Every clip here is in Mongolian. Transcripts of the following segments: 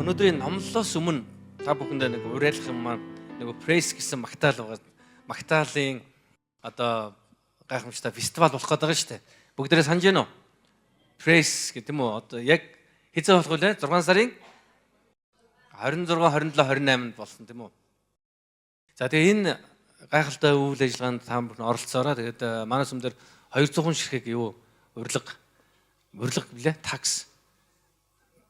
Өнөөдрийн номлолоос өмнө та бүхэндээ нэг уриалах юм маань нэг пресс гэсэн магтаал байгаа. Магтаалын одоо гайхамшигтай фестивал болох гэдэг шүү дээ. Бүгдээрээ санаж байна уу? Пресс гэдэг юм уу? Одоо яг хэзээ болох вэ? 6 сарын 26, 27, 28-нд болсон тийм үү? За тэгээ энэ гайхалтай үйл ажиллагаанд та бүхэн оролцоороо. Тэгээд манай сүмдэр 200 хүн ширхэг юу урилга билээ такс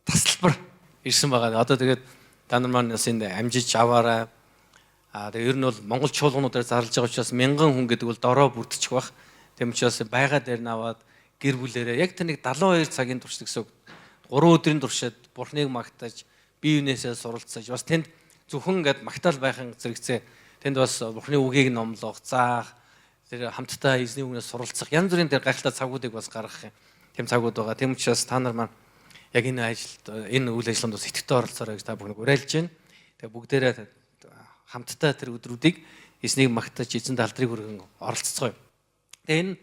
тасалбар ирсэн байгаа. Одоо тэгээд та нар маань бас энд амжиж аваарай. Тэгээ ер нь бол Монгол чуулгануудаар зарлж байгаа учраас 1000 хүн гэдэг бол дороо бүрдчих бах. Тэм учраас байга дээр наваад гэр бүлээрээ яг тэр нэг 72 цагийн турш гэсэн 3 өдрийн туршид Бурхныг магтаж, бие биенээсээ суралцаж, бас тэнд зөвхөн ингээд магтаал байхын зэрэгцээ тэнд бас Бурхны үгийг номлох, заах, тэр хамтдаа эзний үгнээс суралцах янз бүрийн тэр гайхалтай цагуудыг бас гаргах юм. Тэм цагууд байгаа. Тэм учраас та нар маань яг энэ ажилд энэ үйл ажиллагаанд бас идэвхтэй оролцоорой гэж та бүхэнд уриалж байна. Тэгээ бүгдээрээ хамтдаа тэр өдрүүдийг эзнийг магтаж эзэн талдрыг хүргэн оролцоцгоё. Тэгээ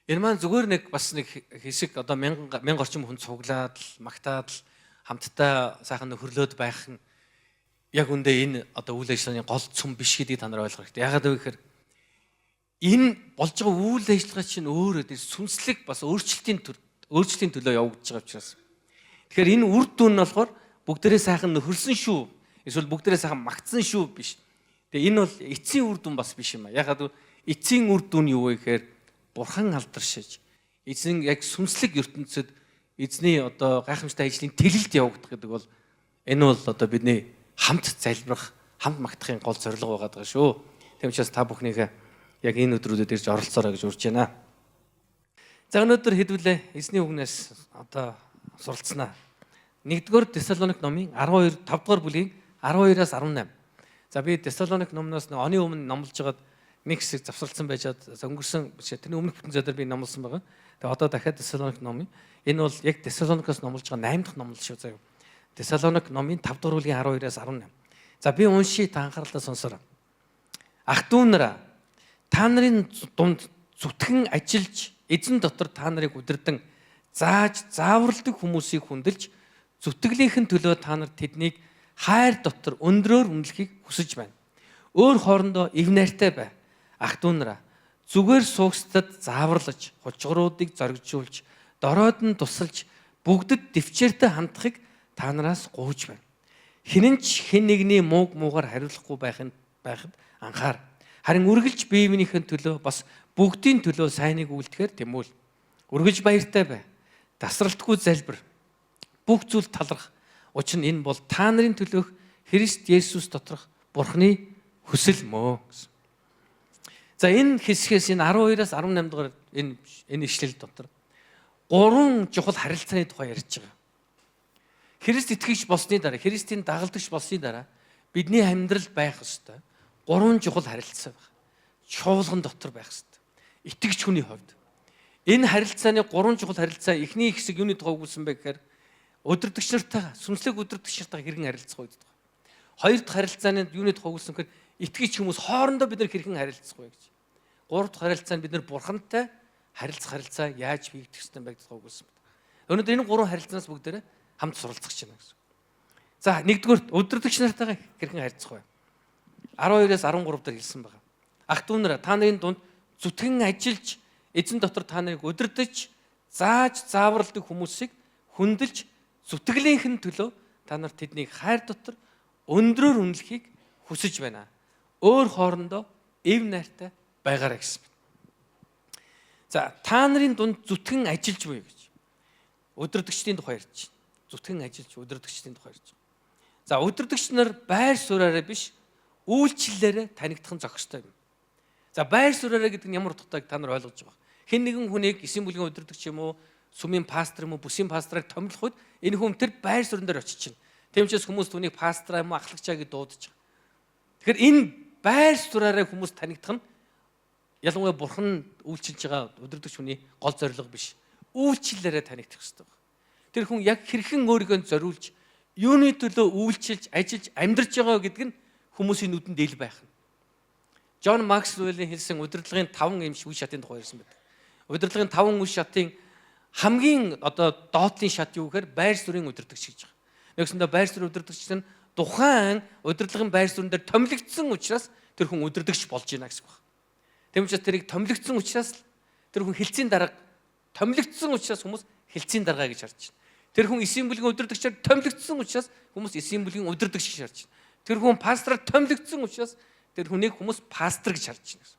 энэ маань зүгээр нэг бас нэг хэсэг одоо 1000 орчим хүн цуглаад магтаад хамтдаа сайхан нөхөрлөөд байх нь яг үндэ энэ одоо үйл ажиллагааны гол цөм биш гэдгийг та нар ойлгох хэрэгтэй. Яагаад вэ гэхээр энэ болж байгаа үйл ажиллагаа чинь өөрөө тэр сүнслэг бас өөрчлөлтийн төлөө явагдаж байгаа учраас. Тэгэхээр энэ үр дүн нь болохоор бүгдээрээ сайхан нөхөрсөн шүү. Эсвэл бүгдээрээ сайхан магтсан шүү биш. Тэгээ энэ бол эцсийн үр дүн бас биш юм а. Ягаад эцсийн үр дүн юу вэ гэхээр Бурхан алдаршиж эзэн яг сүнслэг ертөнцид эзний одоо гайхамшигтай ажлын тэлэлд явагдах гэдэг бол энэ бол одоо бидний хамт залбирах, хамт магтахын гол зорилго байгаа шүү. Тийм учраас та бүхнийхээ яг энэ өдрүүдэд ирж оролцоорой гэж урьж байна. За өнөөдөр хэдвүлээ эзний үгнээс одоо суралцсанаа. 1-р Тесалоник номын 12 5-р бүлгийн 12-аас 18. За би Тесалоник номноос оны өмнө номлож байгаад нэг хэсэг завсарласан байжгаад өнгөрсөн тэрний өмнөх бүтэн зайдар би номлосон байгаа. Тэгээ одоо дахиад Тесалоник номын энэ бол яг Тесалоникоос номлож байгаа 8 дахь номлол шүү заяа. Тесалоник номын 5-р бүлгийн 12-аас 18. За би уншия та анхаарлаа сонсоорой. Ах дүү нараа та нарын дунд зүтгэн ажиллаж эзэн дотор та нарыг удирдан зааж зааварладаг хүмүүсийг хүндэлж зүтгэлийнхэн төлөө та нар тэднийг хайр дотор өндрөөр үнэлэхийг хүсэж байна. Өөр хоорондоо ив найртай бай. Ах дүү нараа зүгээр суугчдад зааварлаж, хучгруудыг зоригжуулж, доройд нь тусалж, бүгдэд дэвчээртэй хандахыг та нараас гуйж байна. Хинэн ч хэн нэгний муугаар хариулахгүй байхад анхаар. Харин үргэлж бие биенийхэн төлөө бас бүгдийн төлөө сайныг үйлдэхээр тэмүүл. Үргэлж баяртай бай. Тасралтгүй залбир. Бүх зүйл таларх. Учир нь энэ бол та нарын төлөөх Христ Есүс доторх Бурхны хүсэл мөө гэсэн. За энэ хэсгээс энэ 12-аас 18 дугаар энэ ишлэл дотор 3 чухал харилцааны тухай ярьж байгаа. Христ итгэгч болсны дараа, Христийн дагалдагч болсны дараа бидний амьдралд байх ёстой 3 чухал харилцаа байна. Чуулган дотор байх ёстой. Итгэгч хүний хувьд. Энэ харилцааны 3 чухал харилцаа эхний хэсэг юуны тухай өгүүлсэн бэ гэхээр өдөртөгч нартайгаа, сүнслэг өдөртөгч нартайгаа хэрхэн харилцах вэ гэдэг. Хоёр дахь харилцааны юуны тухай өгүүлсэн гэхээр итгэгч хүмүүс хоорондоо бид нар хэрхэн харилцах вэ гэж. Гурав дахь харилцаа нь бид нар Бурхантай харилцах яаж хийгдэх ёстой бэ гэдгийг өгүүлсэн байна. Өнөөдөр энэ 3 харилцаанаас бүгдээрээ хамт суралцах гэж байна гэсэн. За нэгдүгээр өдөртөгч нартайгаа хэрхэн харилцах вэ? 12-аас 13 дээр хэлсэн байгаа. Ах дүү нараа та нарын дунд зүтгэн ажиллаж эзэн дотор та нарыг удирдах, зааж зааварладаг хүмүүсийг хүндэлж зүтгэлийнхэн төлөө та нар тэднийг хайр дотор өндрөөр үнэлэхийг хүсэж байна. Өөр хоорондоо ив найртай байгаарай гэсэн. За та нарын дунд зүтгэн ажиллаж буй гэж. Удирдагчдын тухай ярьж байна. Зүтгэн ажиллаж удирдагчдын тухай ярьж байна. За удирдагч нар байр сууриараа биш үйлчлэлээрээ танигдах нь зохистой юм. За байр сууриараа гэдэг нь ямар утгатайг та нар ойлгож байгаа. Хэн нэгэн хүнийг эсийн бүлгийн удирдагч юм уу, сүмийн пастор юм уу, бүсийн пастрыг томилох үед энэ хүн тэр байр суурин дээр очиж чинь. Тийм учраас хүмүүс түүнийг пастраа юм уу, ахлагчаа гэж дуудаж байгаа. Тэгэхээр энэ байр сууриараа хүмүүс танигдах нь ялангуяа Бурхан үйлчилж байгаа удирдагч хүний гол зорилго биш. Үйлчлэлээрээ танигдах хэрэгтэй. Тэр хүн яг хэрхэн өөрийгөө зориулж, юуны төлөө үйлчилж, ажиллаж, амьдарч байгаа гэдэг нь хүмүүсийн нүдэнд ил байх нь. Джон Максвеллийн хэлсэн удирдлагын 5 үе шатын тухай ярьсан байдаг. Удирдлагын 5 үе шатын хамгийн одоо доотлын шат юу гэхээр байр суурийн удирдагч гэж байгаа. Нэгсэндээ байр суурь удирдагч нь тухайн удирдлагын байр суурин дээр томилогдсон учраас тэр хүн удирдагч болж байна гэсэн үг. Тэм учраас тэрийг томилогдсон учраас тэр хүн хилцээний дарга томилогдсон учраас хүмүүс хилцээний дарга гэж харж байна. Тэр хүн эсийн бүлгийн удирдагчаар томилогдсон учраас хүмүүс эсийн бүлгийн удирдагч гэж харж байна. Тэр хүн пастораар томилогдсон учраас тэр хүнийг хүмүүс пастор гэж харж байна.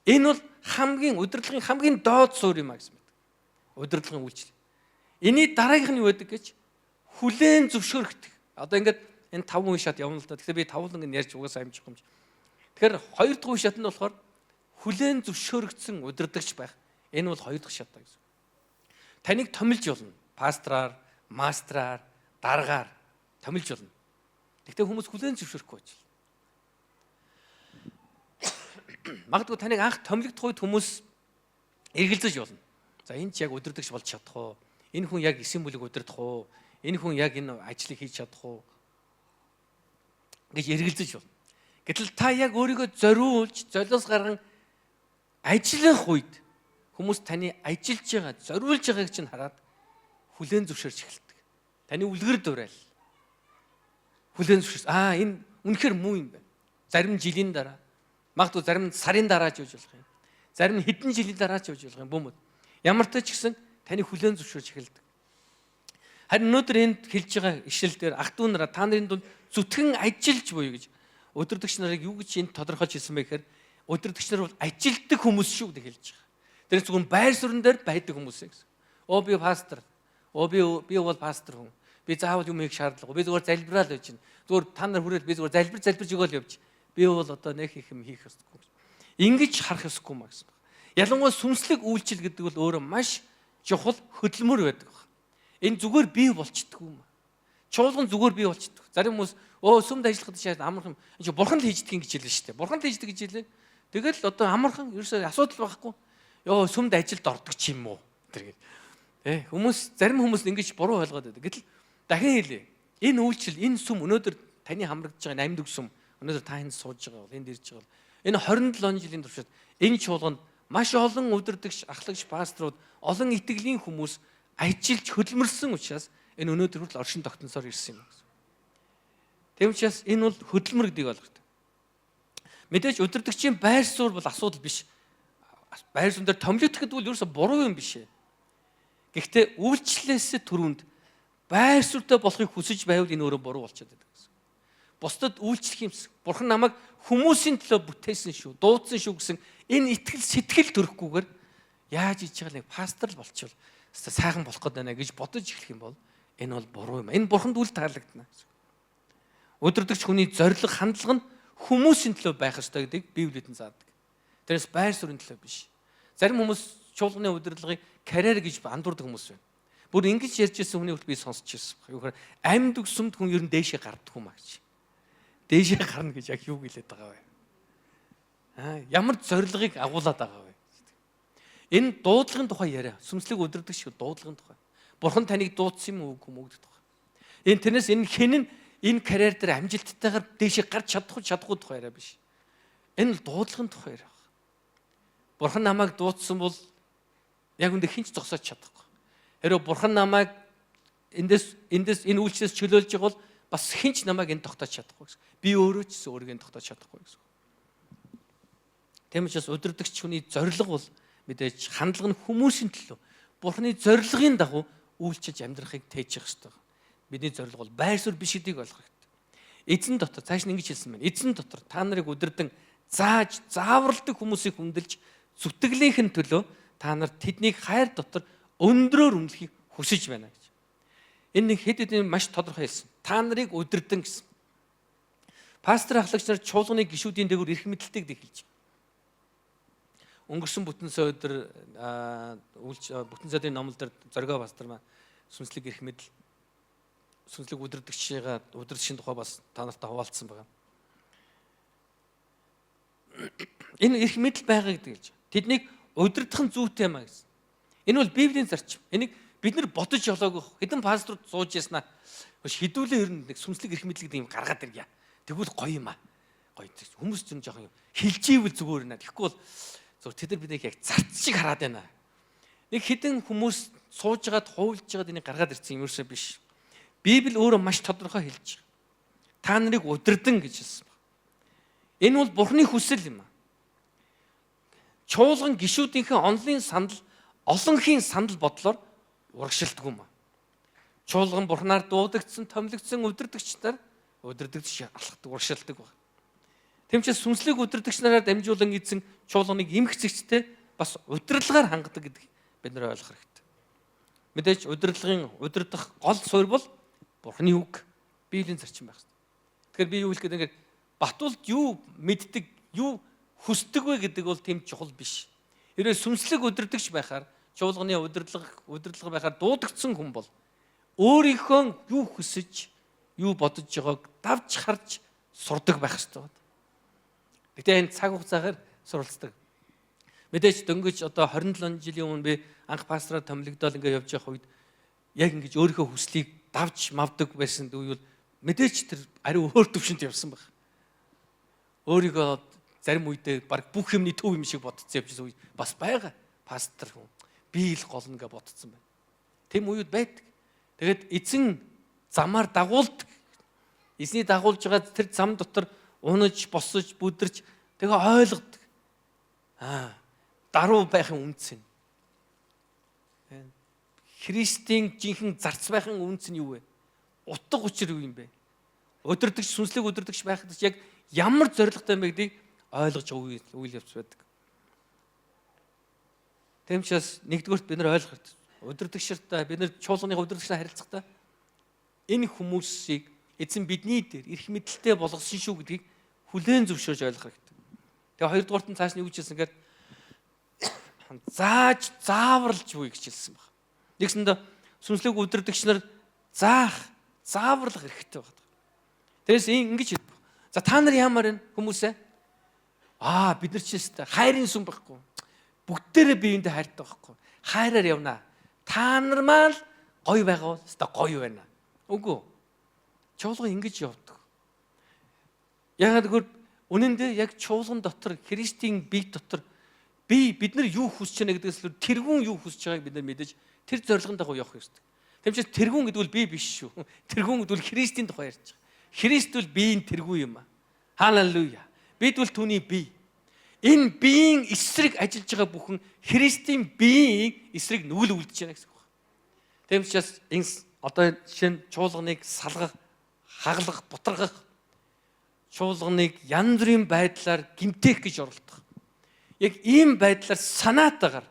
Энэ бол хамгийн удирдлагын хамгийн доод суурь юм а гэсэн мэт. Удирдлагын үйлчлэл. Эний дараагийнх нь юу байдаг гэж хүлээн зөвшөөрөгдөх. Одоо ингээд энэ 5 үе шат явна л да. Тэгэхээр би 5 ингэ ярьж угаасаа амжих юм. Тэгэхээр 2 дахь үе шат нь болохоор хүлээн зөвшөөрөгдсөн удирдагч байх. Энэ бол 2 дахь шат та гэсэн. Таныг томилж болно. Пастраар, мастраар, даргаар томилж болно. Гэхдээ хүмүүс хүлээн зөвшөөрөхгүй байж. Магадгүй таныг анх томилогдох үед хүмүүс эргэлзэж болно. За энэ ч яг удирдагч болж чадах уу? Энэ хүн яг эсийн бүлэг удирдах уу? Энэ хүн яг энэ ажлыг хийж чадах уу? гэж эргэлзэж болно. Гэтэл та яг өөрийгөө зориулж, золиос гарган ажиллах үед хүмүүс таны ажиллаж байгаа, зориулж байгааг чинь хараад хүлээн зөвшөөрч эхэлдэг. Таны үлгэр дуурайл. Хүлээн зөвшөөрс. Энэ үнэхээр муу юм байна. Зарим жилийн дараа, магадгүй зарим сарын дараа ч явж болох юм. Зарим нь хэдэн жилийн дараа ч явж болох юм бөмбөд. Ямар ч ч гэсэн таны хүлээн зөвшөөрч эхэлдэг. Харин өнөөдөр энд хэлж байгаа ишлэл дээр ах トゥ нараа та нарын дунд зүтгэн ажиллаж буй гэж удирдагч нарыг юу гэж энд тодорхойлж хэлсэн бэ гэхээр удирдагч нар бол ажилтдаг хүмүүс шүү гэж хэлж байгаа. Тэр зөвхөн байр суурин дээр байдаг хүмүүс гэсэн. Би пастор. Би бол пастор хүн. Би заавал юм хийх шаардлагагүй. Би зүгээр залбирал байж гин. Зүгээр та нар хүрээд би зүгээр залбирж өгөөл явж. Би бол одоо нэг их юм хийх ёсгүй. Ингэж харах ёсгүй маа гэсэн. Ялангуяа сүнслэг үйлчлэл гэдэг бол өөрөө маш чухал хөдөлмөр байдаг. Энэ зүгээр бий болчдгүй юм. Чуулган зүгээр бий болчдөг. Зарим хүмүүс сүмд ажиллахад шаад амархан энэ бурхан л хийждэг гэж хэлнэ шүү дээ. Бурхан л хийждэг гэж хэлээ. Тэгэл одоо амархан ерөөсөө асуудал байхгүй. Сүмд ажилд ордог ч юм уу. Тэр гээд. Зарим хүмүүс ингэж буруу ойлгоод байдаг. Гэтэл дахин хэлээ. Энэ үйлчлэл, энэ сүм өнөөдөр таны хамрагдж байгаа амьд сүм өнөөдөр та энд сууж байгаа бол энд ирж байгаа бол энэ 27 жилийн туршид энэ чуулганд маш олон удирдагч, ахлагч, пасторууд, олон итгэлийн хүмүүс ажиллаж хөдөлмөрсөн учраас энэ өнөөдөр хүртэл оршин тогтносоор ирсэн юм гэсэн. Тэм учраас энэ бол хөдөлмөр гэдгийг ойлгох. Мэдээж удирдагчийн байр суурь бол асуудал биш. Байр суурь дээр томилогдоход бол ерөөсө буруу юм биш ээ. Гэхдээ үйлчлэлээс түрүүнд байр суурьтай болохыг хүсэж байвал энэ өөрөө буруу болчиход байдаг гэсэн. Бусдад үйлчлэх юмс. Бурхан намайг хүмүүсийн төлөө бүтээсэн шүү, дуудсан шүү гэсэн энэ итгэл сэтгэл төрөхгүйгээр яаж хийж байгаа нэг пастор л болчихвол сайхан болох гээд байна гэж бодож эхлэх юм бол энэ бол буруу юм. Энэ бурханд үл таалагдана гэсэн. Удирдагч хүний зориг хандлага нь хүмүүсийн төлөө байх ёстой гэдгийг Библиэд нь заадаг. Тэрээс байр суурийн төлөө биш. Зарим хүмүүс чуулганы удирдлагыг карьер гэж андуурдаг хүмүүс байна. Бүр ингэж ярьж ирсэн хүний хувьд би сонсч ирсэн. Юу гэхээр амьд өгсөмд хүн ер нь дээшээ гардаг юм аа гэж. Дээшээ гарна гэж яг юу гэлээд байгаа вэ? Ямар зорилгыг агуулад байгаа вэ? Энэ дуудлагын тухай яриа. Сүнслэг удирдагч дуудлагын тухай. Бурхан таныг дуудсан юм уу үгүй гэдэг тухай. Тэрнээс энэ хэн нь энэ карьер дээр амжилттайгаар дээшээ гарч чадахгүй тухай яриа биш. Энэ дуудлагын тухай яриа. Бурхан намайг дуудсан бол яг үндэ хинч зогсооч чадахгүй. Хэрэв бурхан намайг эндээс энэ үйлчлээс чөлөөлж байгаа бол бас хинч намайг энэ тогтоож чадахгүй гэсэн. Би өөрөө ч өөрийгөө тогтоож чадахгүй гэсэн. Тийм учраас удирдагч хүний зориг бол мэдээж хандлага нь хүмүүсийн төлөө бурханы зорилгын дагуу үйлчилж амьдрахыг тээжих хэрэгтэй. Бидний зориг бол байр суурь биш гэдгийг ойлгох хэрэгтэй. Эзэн дотор цааш нь ингэж хэлсэн байна. Эзэн дотор та нарыг удирдан зааварладаг хүмүүсийг хүндэлж зүтгэлийнхэн төлөө та нар тэднийг хайр дотор өндрөөр үнэлхийг хүсэж байна гэж. Энэ нэг хэд хэдэн маш тодорхой хэлсэн. Та нарыг удирдан гэсэн. Пастор ахлагч нар чуулганы гишүүдийн дээгүүр эрх мэдэлтэйг хэлж байна. Өнгөрсөн бүтэн сойдэр бүтэн сойдын номлол дээр зоргоо пастор маань сүнслэг эрх мэдэл сүнслэг удирдагчийн тухай бас та нартай хуваалцсан байна. Энэ эрх мэдэл байгаа гэдэг хэлж байна. Тэднийг удирдах нь зүйтэй юм а гэсэн. Энэ бол Библийн зарчим. Энийг бид нар бодож олоогүй хэдэн пасторууд сууж яснаа шидүүлээ ер нь нэг сүнслэг эрх мэдэл гэдэг юм гаргаад иргье. Тэгвэл гоё юм а. Гоё. Хүмүүс ч жоохон хилживэл зүгээр наа. Тэгэхгүй бол зөв тэд нар биднийг яг зарц шиг хараад байна. Нэг хэдэн хүмүүс сууж байгаад хуйлж байгаад энийг гаргаад ирсэн юм ерөөсөө биш. Библи өөрөө маш тодорхой хэлж байгаа. Та нарыг удирдан гэж хэлсэн байна. Энэ бол Бурхны хүсэл юм аа. Чуулган гишүүдийнхээ онлын сандал, олонхийн сандал бодлоор урагшилдаг юм аа. Чуулган Бурхнаар дуудагдсан, томилогдсон удирдагчдаар удирдагч алхдаг, урагшилдаг байна. Тэмчээс сүнслэг удирдагч нараар дамжуулан эзэн чуулганыг эмх зэгцтэй бас удирдлагаар хангадаг гэдгийг бид нэр ойлгох хэрэгтэй. Мэдээж удирдах гол суурь бол Бурхны үг, Библийн зарчим байх хэрэгтэй. Тэгэхээр би юу хэлэх гээд Батулд юу мэддэг, юу хүсдэг вэ гэдэг бол тийм чухал биш. Хэрвээ сүнслэг удирдагч байхаар, чуулганы удирдлага байхаар дуудагдсан хүн бол өөрийнхөө юу хүсэж, юу бодож байгааг давж харж сурдаг байх хэрэгтэй. Гэтэ энэ цаг хугацаагаар суралцдаг. Мэдээж дөнгөж одоо 27 жилийн өмнө би анх пастораар томилогдоод ингээд явж явах үед яг ингэж өөрийнхөө хүслийг давж мавдаг байсан үйл мэдээж тэр ариу өөр төвшөнд явсан баг. Өөрийгөө зарим үедээ баг бүх юмний төв юм шиг бодцсон явжсэн үе бас байгаа. Пастор хүн би л гол нэгэ бодцсон байна. Тэм үед байдаг. Тэгээд эзэн замаар дагуулдаг. Эзний дагуулж байгаа тэр зам дотор унаж, босож, бүдэрч тэгээ ойлгодог. Даруй байхын үнц нь. Христийн жинхэнэ зарц байхын үнц нь юу вэ? Утга учир юу юм бэ? Удирдагч, сүнслэг удирдагч байхад яг ямар зорилготой юм бэ гэдгийг ойлгож байгаа үйл явц байдаг. Тэмчээс нэгдүгürt бид нар ойлгох хэрэгтэй. Удирдагчтай бид нар чуулганы удирдагчтай харилцахдаа энэ хүмүүсийг эзэн бидний дээр эрх мэдэлтэй болгосон шүү гэдгийг хүлээн зөвшөөрж ойлгох хэрэгтэй. Тэгээ хоёрдугаарт нь цааш нь юу гэж хэлсэн гэхээр зааж зааварлж буй гэж хэлсэн баг. Нэгсэндээ сүнслэг удирдагч нар зааварлах хэрэгтэй байна. Тэрээс ингэж хэлдэг. За та нар яамаар энэ хүмүүсээ бид нар ч гэсэн хайрын сүм байхгүй. Бүгдээрээ биеиндээ хайртай байхгүй. Хайраар явнаа. Та нар маань гоё байгаа бол өстой гоё байна. Үгүй. Чуулган ингэж явдаг. Яагаад гэвэл үнэндээ яг чуулган дотор Христийн бие дотор бид нар юу хүсэж байна гэдгээс илүү тэргүүн юу хүсэж байгааг бид нар мэдэж тэр зорилгон дагуу явах ёстой. Тэмчээс тэргүүн гэдэг бол би биш шүү. Тэргүүн гэдэг бол Христийн тухай ярьж байгаа. Христ бол биеийн тэргүү юм аа. Халелуя. Бид бол түүний бие. Энэ биеийн эсрэг ажиллаж байгаа бүхэн Христийн биеийн эсрэг нүгэл үлдэж байна гэсэн үг. Тэмчээс энэ одоо жишээ нь чуулганыг салгах, хаглах, бутаргах, чуулганыг янз бүрийн байдлаар гимтэх гэж оролдох. Яг ийм байдлаар санаатаагаар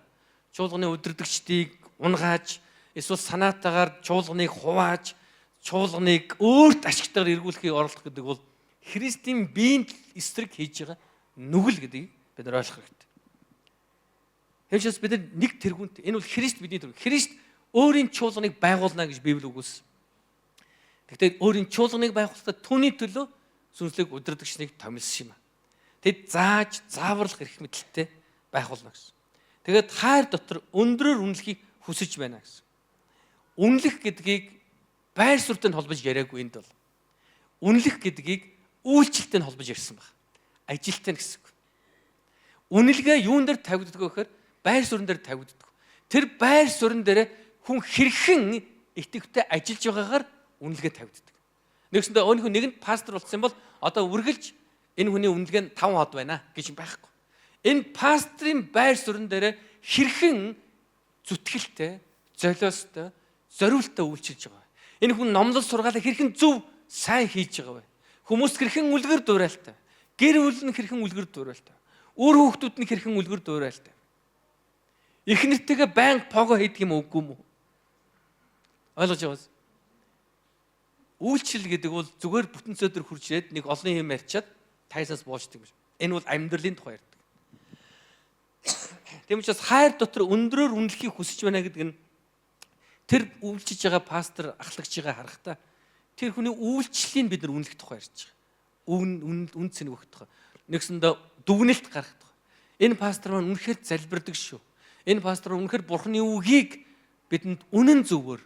чуулганы удирдагчдыг унгааж, эсвэл санаатаагаар чуулганыг хувааж, чуулганыг өөрт ашигтайгаар эргүүлэхийг оролдох гэдэг бол Христийн биеийн эсрэг хийж байгаа нүгэл гэдгийг бид нар ойлгох хэрэгтэй. Тэгвэл бид нар нэг тэргүүнт энэ бол Христ бидний тэргүүн. Христ өөрийн чуулганыг байгуулна гэж Библи өгүүлсэн. Гэхдээ өөрийн чуулганыг байгуулахдаа түүний төлөө сүнслэг удирдагчныг томилсон юм а. Тэд зааж зааварлах эрх мэдэлтэй байгуулна гэсэн. Тэгээд хайр дотор өндрөөр үнэлэхийг хүсэж байна гэсэн. Үнэлэх гэдгийг байр суурьтай холбож яриаггүй энд бол. Үнэлэх гэдгийг үйлчлэлтэй холбож ярьсан баг. Ажилтай гэсэн үг. Үнэлгээ юун дээр тавигддаг вэ гэхээр байр суурин дээр тавигддаг. Тэр байр суурин дээр хүн хэрхэн итгэвтэй ажиллаж байгаагаар үнэлгээ тавигддаг. Нэгсэндээ өөрийнхөө нэгэнд пастор болсон бол одоо үргэлж энэ хүний үнэлгээ нь 5 хот байна гэж байхгүй. Энэ пастрын байр суурин дээр хэрхэн зүтгэлтэй, золиостой, зориултаа үйлчилж байгаа. Энэ хүн номлол сургаалаа хэрхэн зөв сайн хийж байгаа вэ? Хүмүүс хэрхэн үлгэр дуурайлтай. Гэр бүл нь хэрхэн үлгэр дуурайлтай. Үр хүүхдүүд нь хэрхэн үлгэр дуурайлтай. Их нэртэйгээ байнга пого хийдэг юм үгүй юм уу? Ойлгож байгаас. Үйлчлэл гэдэг бол зүгээр бүтэн цөдөр хуржээд нэг олон юм ярьчаад тайсаас буушдаг юм. Энэ бол амьдралын тухай ярьдаг. Тийм учраас хайр дотор өндрөөр үнэлэхийг хүсэж байна гэдэг нь тэр үйлчилж байгаа пастор ахлагч байгаа харахтаа тэр хүний үйлчлэлийг бид нар үнэлэх тухай ярьж байгаа. Үн цэн өгөх тухай. Нэгсэндээ дүгнэлт гаргах тухай. Энэ пастор маань үнэхээр залбирдаг шүү. Энэ пастор үнэхээр Бурхны үгийг бидэнд үнэн зөвгөр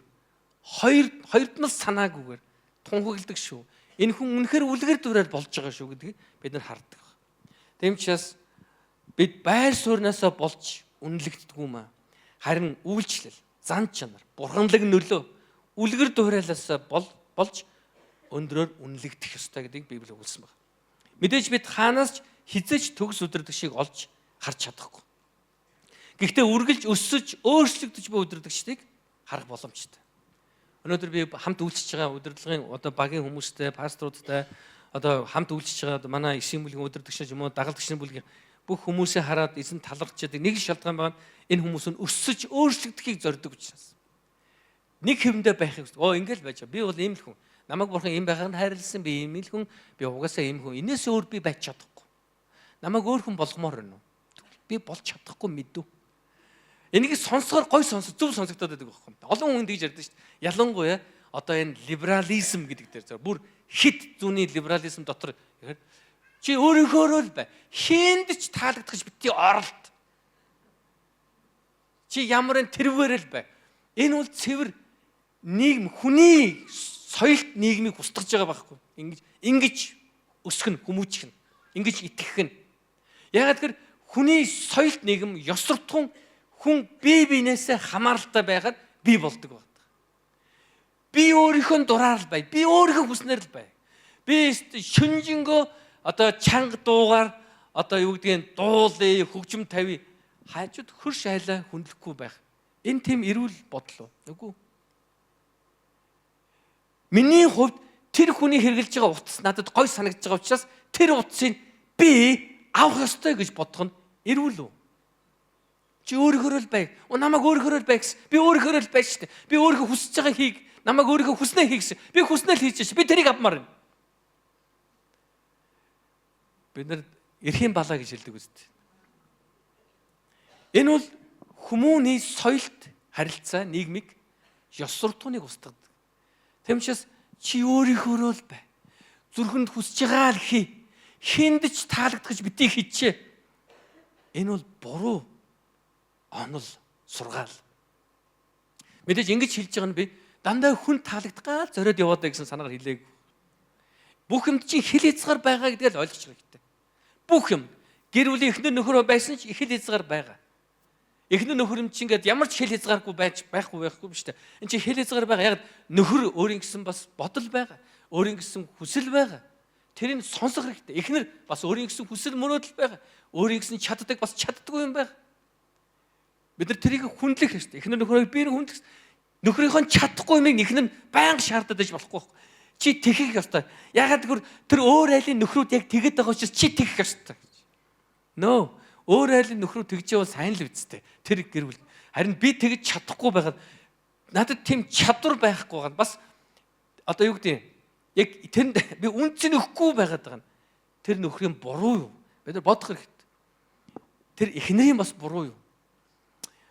хоёрдмал санаагүйгээр тунхагладаг шүү. Энэ хүн үнэхээр үлгэр дуурайл болж байгаа шүү гэдгийг бид нар хардаг. Тийм учраас бид байр сууринаасаа болж үнэлэгддэг юм аа. Харин үйлчлэл, зан чанар, бурханлаг нөлөө үлгэр дуурайлаасаа бол болж өндрөөр үнэлэгдэх ёстой гэдгийг Библи өгүүлсэн байна. Мэдээж бид хаанаас ч хизээч төгс удирдагчийг олж харж чадахгүй. Гэхдээ үргэлж өсөж, өөрчлөгдөж буй удирдагчдыг харах боломжтой. Өнөөдөр би хамт үйлчилж байгаа удирдлагын одоо багийн хүмүүстэй, пасторуудтай одоо хамт үйлчилж байгаа манай эсийн бүлгийн удирдагч юм уу, дагалдагчны бүлгийн бүх хүмүүсээ хараад эзэн талархчаад нэг шалтгаан байгаа нь энэ хүмүүс нь өсөж, өөрчлөгдөхийг зорддог учраас. Нэг хэвэндээ байхыг ингээл байж байгаа. Би бол ийм л хүн. Намайг бурхан ийм байгааг нь хайрлсан, би ийм л хүн, би угаасаа ийм хүн. Инээс өөр би байж чадахгүй. Намайг өөр хүн болгомоор байна уу? Би болж чадахгүй мэдв. Энийг сонсохоор гой зөв сонсогдоод байдаг байхгүй. Олон хүн тэгж ярьдаг шүү дээ. Ялангуяа одоо энэ либерализм гэдэг дээр бүр хит зүүнний либерализм дотор чи өөрийнхөө л бай. Хинд ч таалагдах битгий оролт. Чи ямар н тэрвэрэл бай. Энэ бол цэвэр нийгэм, хүний соёлт нийгмийг устгаж байгаа байхгүй. Ингэж өсгөх нь, хүмүүжих нь, ингэж итгэх нь. Яагаад гэвэл хүний соёлт нийгэм ёс суртахуун хүн бие биенээсээ хамааралтай байгаад бий болдог байна. Би өөрийнхөө дураар л бай. Би өөрийнхөө хүснээр л бай. Би шүнжэнгөө одоо чанга дуугаар одоо юу гэдгийг дуулъя, хөгжим тавья. Хажууд хөрш айлаа хүндлэхгүй байх. Энэ тийм эрүүл бодол уу? Үгүй. Миний хувьд тэр хүний хэрглэж байгаа утас надад гой санагдаж байгаа учраас тэр утсыг би авах ёстой гэж бодох нь эрүүл үү? Чи өөрийнхөө л бай. Намайг өөрийнхөө л бай гэсэн. Би өөрийнхөө л бай шүү дээ. Би өөрийнхөө хүсэж байгаа хийг намайг өөрийнхөө хүснээ хий гэсэн. Би хүснээ л хийж шүү. Би тэрийг авмаар байна. Бид нар эрхийн балаа гэж хэлдэг үстэй. Энэ бол хүмүүний соёлт харилцаа нийгмийг ёс суртахууныг устгадаг. Тэм учраас чи өөрийнхөө л бай. Зүрхэнд хүсэж байгаа л хий. Хинд ч таалагдах битгий хийчээ. Энэ бол буруу онол сургаал. Мэдээж ингэж хэлж байгаа нь би дандаа хүн таалагдгаал зориод яваад байгаа гэсэн санаагаар хэлээг. Бүх юмд чинь хил хязгаар байгаа гэдгийг л ойлгож байгаа хэрэгтэй. Бүх юм гэр бүлийн эхнэр нөхөр байсан ч хил хязгаар байгаа. Эхнэр нөхөр юм чинь ингээд ямар ч хил хязгааргүй байхгүй биш үү? Энд чинь хил хязгаар байгаа. Яг нөхөр өөрийн гэсэн бас бодол байгаа. Өөрийн гэсэн хүсэл байгаа. Тэрийг сонсох хэрэгтэй. Эхнэр бас өөрийн гэсэн хүсэл мөрөөдөл байгаа. Өөрийн гэсэн чаддаг бас чаддаггүй юм байгаа. Бид нар тэрийг хүндлэх хэрэгтэй. Эхнэр нөхрөө би хүндлэх. Нөхрийнхөө чадахгүй юмыг эхнэр байнга шаардаад байж болохгүй. Чи тэхэх ёстой. Ягаад гэвэл тэр өөр айлын нөхрүүд яг тэгэд байгаа учраас чи тэхэх ёстой. Нөө. Өөр айлын нөхрүүд тэгжээ бол сайн л үсттэй. Тэр гэр бүл. Харин би тэгж чадахгүй байгаад надад тийм чадвар байхгүй байгаа. Бас одоо юу гэдэг яг тэнд би үнцэн өгөхгүй байгаад байгаа. Тэр нөхрийн буруу юу? Бид нар бодох хэрэгтэй. Тэр эхнэрийн бас буруу юу?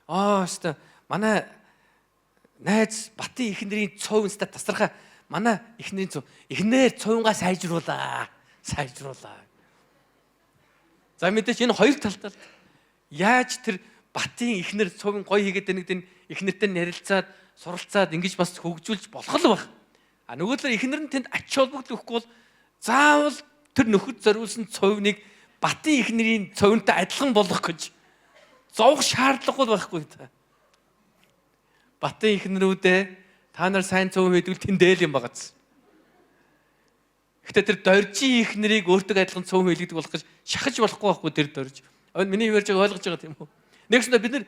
Хэвээ манай найз Батын эхнэрийн цовын ста тасархаа манай эхнэрийн цов эхнэр цовингаа сайжруулаа. За мэдээч энэ хоёр талтай яаж тэр Батын эхнэр цовын гоё хийгээд нэг эхнэртэй ярилцаад суралцаад ингэж бас хөгжүүлж болох л байх. Нөгөө талаар эхнэр нь тэнд ач холбогдол өгөхгүй бол заавал тэр нөхөд зориулсан цовныг Батын эхнэрийн цовнтой адилхан болгох гэж зовх шаардлагагүй байхгүй та. Батын эхнэрүүдээ та нар сайн цов хийдвэл тэндэл юм багц. Гэтэ тэр доржийн эхнэрийг өөртөө адилхан цов хийлгдэг болох гэж шахаж болохгүй байхгүй тэр дорж. Миний ярьж байгааг ойлгож байгаа тийм үү? Нэгсэндээ бид нар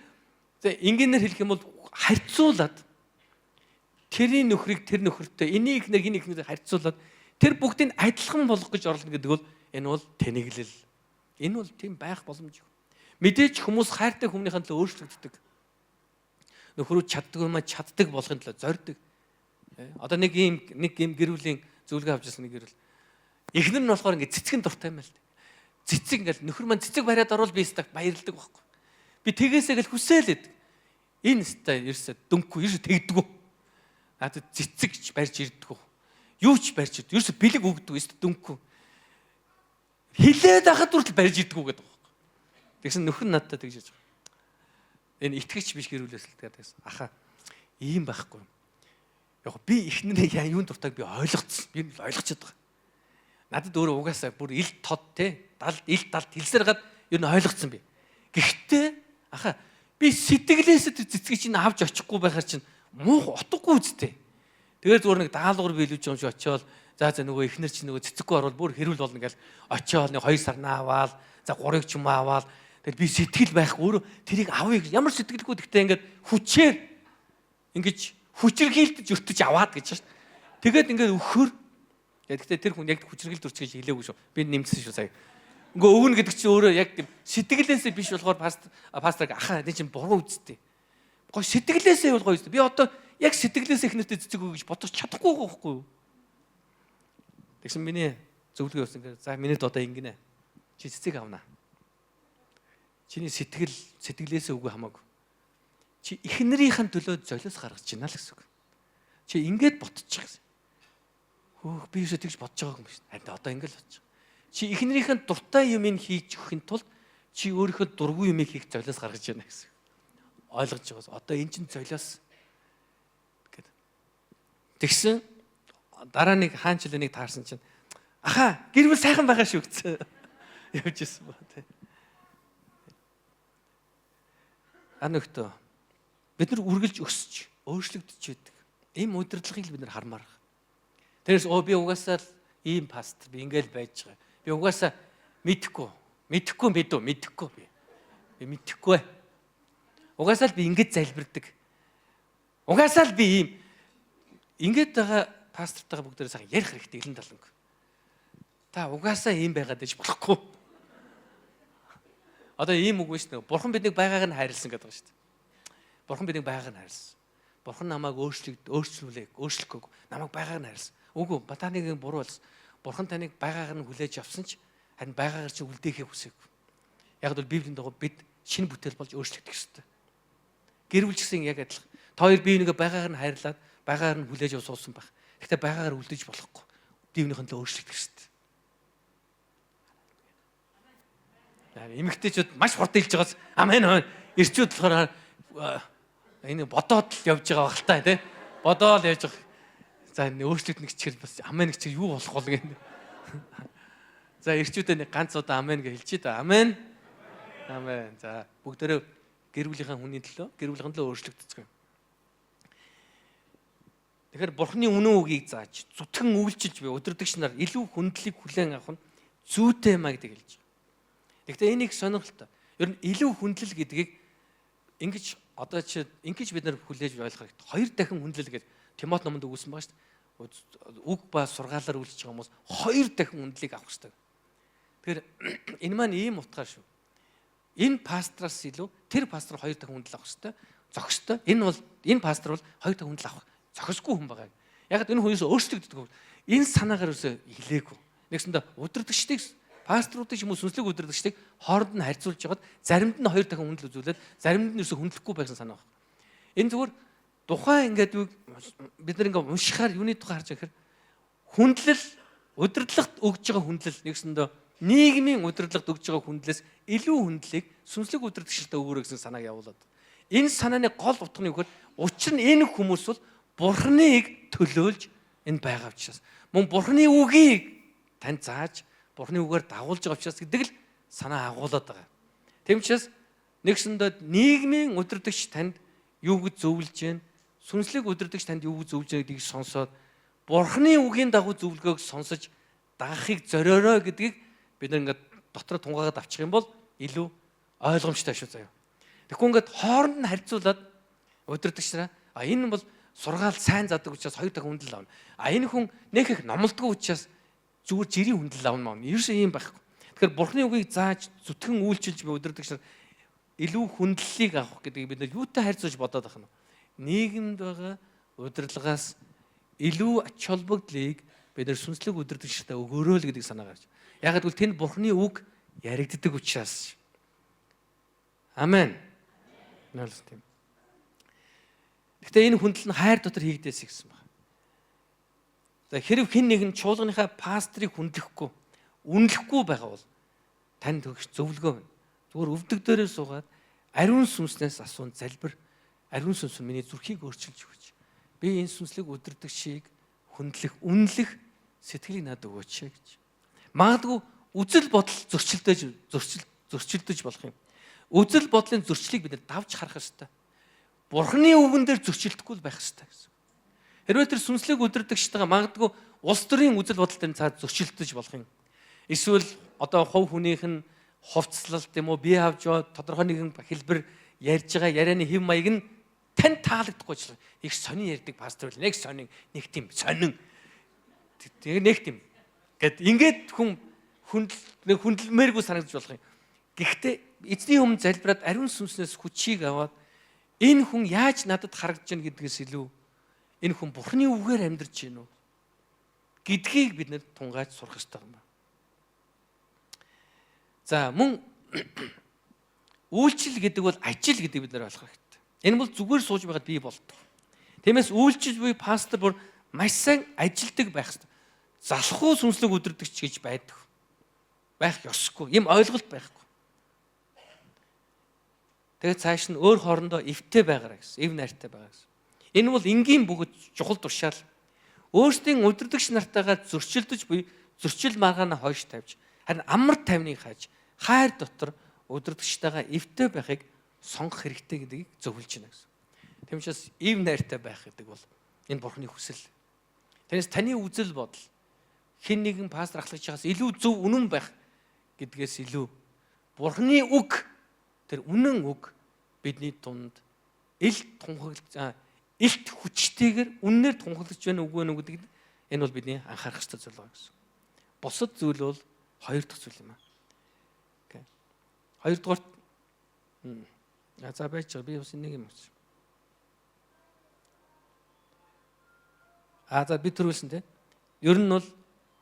энгийнээр хэлэх юм бол харьцуулаад тэрний нөхрийг тэр нөхөртэй энийг нэг харьцуулаад тэр бүгдийг адилхан болгох гэж орлоо гэдэг бол энэ бол тэнэглэл. Энэ бол тийм байх боломжгүй. Мэдээж хүмүүс хайртай хүмүүнийхэн төлөө өөрчлөгддөг. Нөхрүүд чаддаг юм чаддаг болохын төлөө зорддог. Одоо нэг юм гэр бүлийн зөвлөгөө авч ирсэн нэг гэр бүл. Эхнэр нь болохоор ингэ цэцгэн дуртай юм л. Цэцэг ингээл нөхөр маань цэцэг бариад орвол би стак баярлдаг байхгүй. Би тэгээсээ гэл хүсээлээд. Энэ стаа ерөөсө дөнгөхгүй ерөөсө тэгдэггүй. Надад цэцэгч барьж ирдэггүй. Юу ч барьж ирдэг. Ерөөсө бэлэг өгдөг өстө дөнгөхгүй. Хилээд ахад хүртэл барьж ирдэггүй гэдэг байхгүй. Тэгсэн нөхөр нь надад тэгж яж байгаа. Энэ итгэгч биш гэрүүлээс л тэгээс. Аха ийм байхгүй. Яг би эхнэрээ юун дуртайг би ойлгоцсон. Би ойлгочод байгаа. Надад өөрөө угаасаа бүр ил тод те ил далд хэлсээр гад юу н ойлгоцсон би. Гэхдээ аха би сэтгэлээсээ тэр цэцгийг чинь авч очихгүй байхаар чинь муу утгагүй үстэй. Тэгээд зүгээр нэг даалгавар биелүүлж байгаа юм шиг очиод за нөгөө эхнэр чи нөгөө цэцэггүй орвол бүр хэрүүл болно гэж очиод нэг 2 сарнаа аваад за 3-ыг ч юм аваад тэгэл би сэтгэл байхгүй өөрөө тэрийг авъя гэж ямар сэтгэлгүй гэхдээ ингээд хүчээр ингэж хүчрхийлдэж өртөж аваад гэж шээ. Тэгээд ингээд өгөхөр гэхдээ тэр хүн яг хүчрхийлд өрч гэж хэлээгүй шүү. Би нэмсэн шүү сая. Ингээ өгнө гэдэг чинь өөрөө яг сэтгэлээсээ биш болохоор пасторыг ахаа энэ чинь буруу үсттэй. Гой сэтгэлээсээ бол гоё үсттэй. Би одоо яг сэтгэлээсээ их нэртэй цэцэг өгөх гэж бодож чадахгүй байхгүй юу? Тэгсэн миний зөвлөгөө өгсөн гэр за минийд одоо ингэнэ. Чи цэцэг авна. Чиний сэтгэлээсээ өгөө хамаагүй. Чи эхнэрийнхэн төлөө золиос гаргаж байна л гэсэн үг. Чи ингээд ботчих гэсэн. Хөөх би юусоо тэгж бодож байгаагүй юм шүү. Харин одоо ингээд л бодож. Чи эхнэрийнхэн дуртай юмыг хийж өгөхийн тулд чи өөрийнхөө дургүй юмыг хийх золиос гаргаж байна гэсэн. Ойлгож байгаас одоо эн чинь золиос гэд. Тэгсэн дараа нэг хаан жилэнийг таарсан чинь аха гэр бүл сайхан байгаа шүү гэсэн. Явж ирсэн ба тий. Анөхтөө бид нар үргэлж өсөж өөрчлөгдөж байдаг. Ийм удирдлагыг бид нар хармаар. Тэрс би угаасаа л ийм пастор би ингээл байж байгаа. Би угаасаа мэдэхгүй би. Би мэдэхгүй. Угаасаа л би ингэж залбирдаг. Угаасаа л би ийм ингэж байгаа пастортойгоо бүгдээрээ сайхан ярих хэрэгтэй элен таланг. Та угаасаа ийм байгаад иж болохгүй. Одоо ийм үг биш нэ. Бурхан биднийг байгааг нь хайрлсан гэдэг байгаа шүү дээ. Бурхан биднийг байгааг нь хайрлсан. Бурхан намайг өөрчлөхгүй. Намайг байгааг нь хайрлсан. Үгүй ба таныг буруу болсон. Бурхан таныг байгааг нь хүлээж авсан ч харин байгаагаар чи үлдээхийг хүсээгүй. Яг л Библийн дагуу бид шинэ бүтээл болж өөрчлөгдөх ёстой. Гэр бүл гэсэн яг адилхан. Та хоёр бие бинийгээ байгааг нь хайрлаад байгааг нь хүлээж авч суусан байх. Гэхдээ байгаагаар үлдээж болохгүй. Бие биенийхэн л өөрчлөгдөх ёстой. Эмэгтэйчүүд маш хурдан хэлж байгаас амен. Ирчүүд болохоор энэ бодоод л явж байгаа байх л та тий. Бодоод явж байгаа. За энэ өөрчлөлт нэг чигээр бас амен гэж юу болох бол гэнэ. За ирчүүдээ нэг ганц удаа амен гэж хэлчихье да. Амен. Амен. За бүгдээрээ гэр бүлийнхаа хүний төлөө өөрчлөгдөцгөө. Тэгэхээр Бурхны үнэн үгийг зааж зүтгэн үйлчилж буй удирдагч нар илүү хүндлийг хүлээн авах нь зүйтэй маа гэдэг хэлж байна. Гэхдээ энийг сонирхолтой. Ер нь илүү хүндлэл гэдгийг ингэж одоо чи ингэж бид нар хүлээж ойлгох хэрэгтэй. 2 дахин хүндлэл гэж Тимот номонд өгүүлсэн байгаа шүү дээ. Үг ба сургаалаар үйлчж байгаа хүмүүс 2 дахин хүндлийг авах хэрэгтэй. Тэгэхээр энэ маань ийм утгаар шүү. Энэ пастраас илүү тэр пастор 2 дахин хүндлэл авах хэрэгтэй. Зохистой. Энэ пастор бол 2 дахин хүндлэл авах зохисгүй хүн байгаа. Яг энэ хүнээс өөрчлөгддөг. Энэ санаагаар өсө хэлээгүй. Нэгсэндээ удирдагчдыг пасторуудыг юм уу сүнслэг удирдагчдыг хооронд нь харьцуулж хагаад заримд нь 2 дахин хүндэл үзүүлээд заримд нь ерөөсө хүндлэхгүй байсан санаа байна. Энэ зүгээр тухайн ингээд бид нар ингээд уншихаар юуны тухай харж байгаа хэрэг хүндлэл удирдлагт өгж байгаа хүндлэл нэгсэндээ нийгмийн удирдлагт өгж байгаа хүндлээс илүү хүндлийг сүнслэг удирдагчдад өгөөрэй гэсэн санааг явуулаад. Энэ санааны гол утга нь юу гэхээр учир нь энэ хүмүүс бол Бурхныг төлөөлж энэ байгаа учраас мөн Бурхны үгийг тань зааж Бурхны үгээр дагуулж байгаа учраас гэдэг л санаа агуулад байгаа. Тэм учраас нэгсэндээ нийгмийн удирдагч танд юу гэж зөвлөж гэн, сүнслэг удирдагч танд юу гэж зөвлөж байгааг гэдгийг сонсоод Бурхны үгийн дагуу зөвлөгөөг сонсож дагахыг зориорой гэдгийг бид нар ингээд дотор тунгаагаад авчих юм бол илүү ойлгомжтой шүү заяа. Тэгэхгүй ингээд хооронд нь харьцуулаад удирдагчраа энэ бол сургаал сайн задаг учраас 2 дахин хүндлэл авна. Энэ хүн нэг их номлодгүй учраас зүгээр жирийн хүндлэл авна маа. Ерөөсөө ийм байхгүй. Тэгэхээр Бурхны үгийг зааж зүтгэн үйлчилж буй удирдагч нар илүү хүндлэлийг авах гэдгийг бид нар юутай харьцуулж бодоод байна. Нийгэмд байгаа удирдлагаас илүү ач холбогдлыг бид нар сүнслэг удирдагчтай өгөөрөө л гэдгийг санаа гаргаж. Яг гэвэл тэнд Бурхны үг яригддаг учраас. Амен. Нэлс тийм. Гэхдээ энэ хүндлэл нь хайр дотор хийгдээс гэсэн байна. За хэрв хэн нэгэн чуулганыхаа пастрыг хүндлэхгүй, үнэлэхгүй байгаа бол танд өгч зөвлөгөө байна. Зүгээр өвдөг дээрээ суугаад ариун сүнснээс асуун залбир. Ариун сүнс миний зүрхийг өөрчилж өгөөч. Би энэ сүнслэг удирдагчийг хүндлэх, үнэлэх сэтгэлийг надад өгөөч гэж. Магадгүй үзэл бодол зөрчилдөж болох юм. Үзэл бодлын зөрчлийг бид давж харах хэрэгтэй. Бурхны үгэн дээр зөрчилдөхгүй байх хэрэгтэй гэсэн. Хэрвээ тэр сүнслэг удирдагчтайгаа магадгүй улс төрийн үзэл бодол дээр цаад зөрчилдөж болох юм. Эсвэл одоо хувь хүнийх нь хувцлалт юм уу бие авч тодорхой нэгэн хэлбэр ярьж байгаа ярианы хэв маяг нь тань таалагдахгүй ч их сонин ярьдаг пастор бол нэг сонин нэг тийм сонин нэг тийм гэд ингээд хүндэлмээргүй санагдаж болох юм. Гэхдээ эзний өмнө залбираад ариун сүнснээс хүчийг аваад энэ хүн яаж надад харагдаж байна гэдгээс илүү энэ хүн Бурхны үгээр амьдарч байна уу гэдгийг бид нэр тунгааж сурах хэрэгтэй юм байна. За мөн үйлчлэл гэдэг бол ажил гэдэг бид нар ойлгох хэрэгтэй. Энэ бол зүгээр сууж байгаад бий болдог. Тиймээс үйлчлэл буй пастор бүр маш сайн ажилдаг байх хэрэгтэй. Залхуу сүнслэг удирдагч гэж байдаг. Байх ёсгүй. Ийм ойлголт байхгүй. Тэгээд цааш нь өөр хоорондоо эвтэй байгаарай гэсэн. Эв найртай байгаа гэсэн. Энэ бол энгийн бөгөөд чухал тушаал. Өөрсдийн удирдагч нартайгаа зөрчилдөж буй зөрчил маргаана хойш тавьж харин амар тайвныг хааж хайр дотор удирдагчтайгаа эвтэй байхыг сонгох хэрэгтэй гэдгийг зөвлөж байна гэсэн. Тийм учраас эв найртай байх гэдэг бол энэ Бурхны хүсэл. Тэрнээс таны үзэл бодол хэн нэгэн пастор ахлагч байгаас илүү зөв үнэн байх гэдгээс илүү Бурхны үг тэр үнэн үг бидний дунд илт хүчтэйгээр үннээр тунхаглаж байна үгүй нүг гэдэг энэ бол бидний анхаарах ёстой зүйл байна гэсэн. Бусад зүйл бол хоёр дахь зүйл юм аа. Окей. Хоёрдугаар за байж байгаа би бас нэг юм байна. За би төрүүлсэн те. Ер нь бол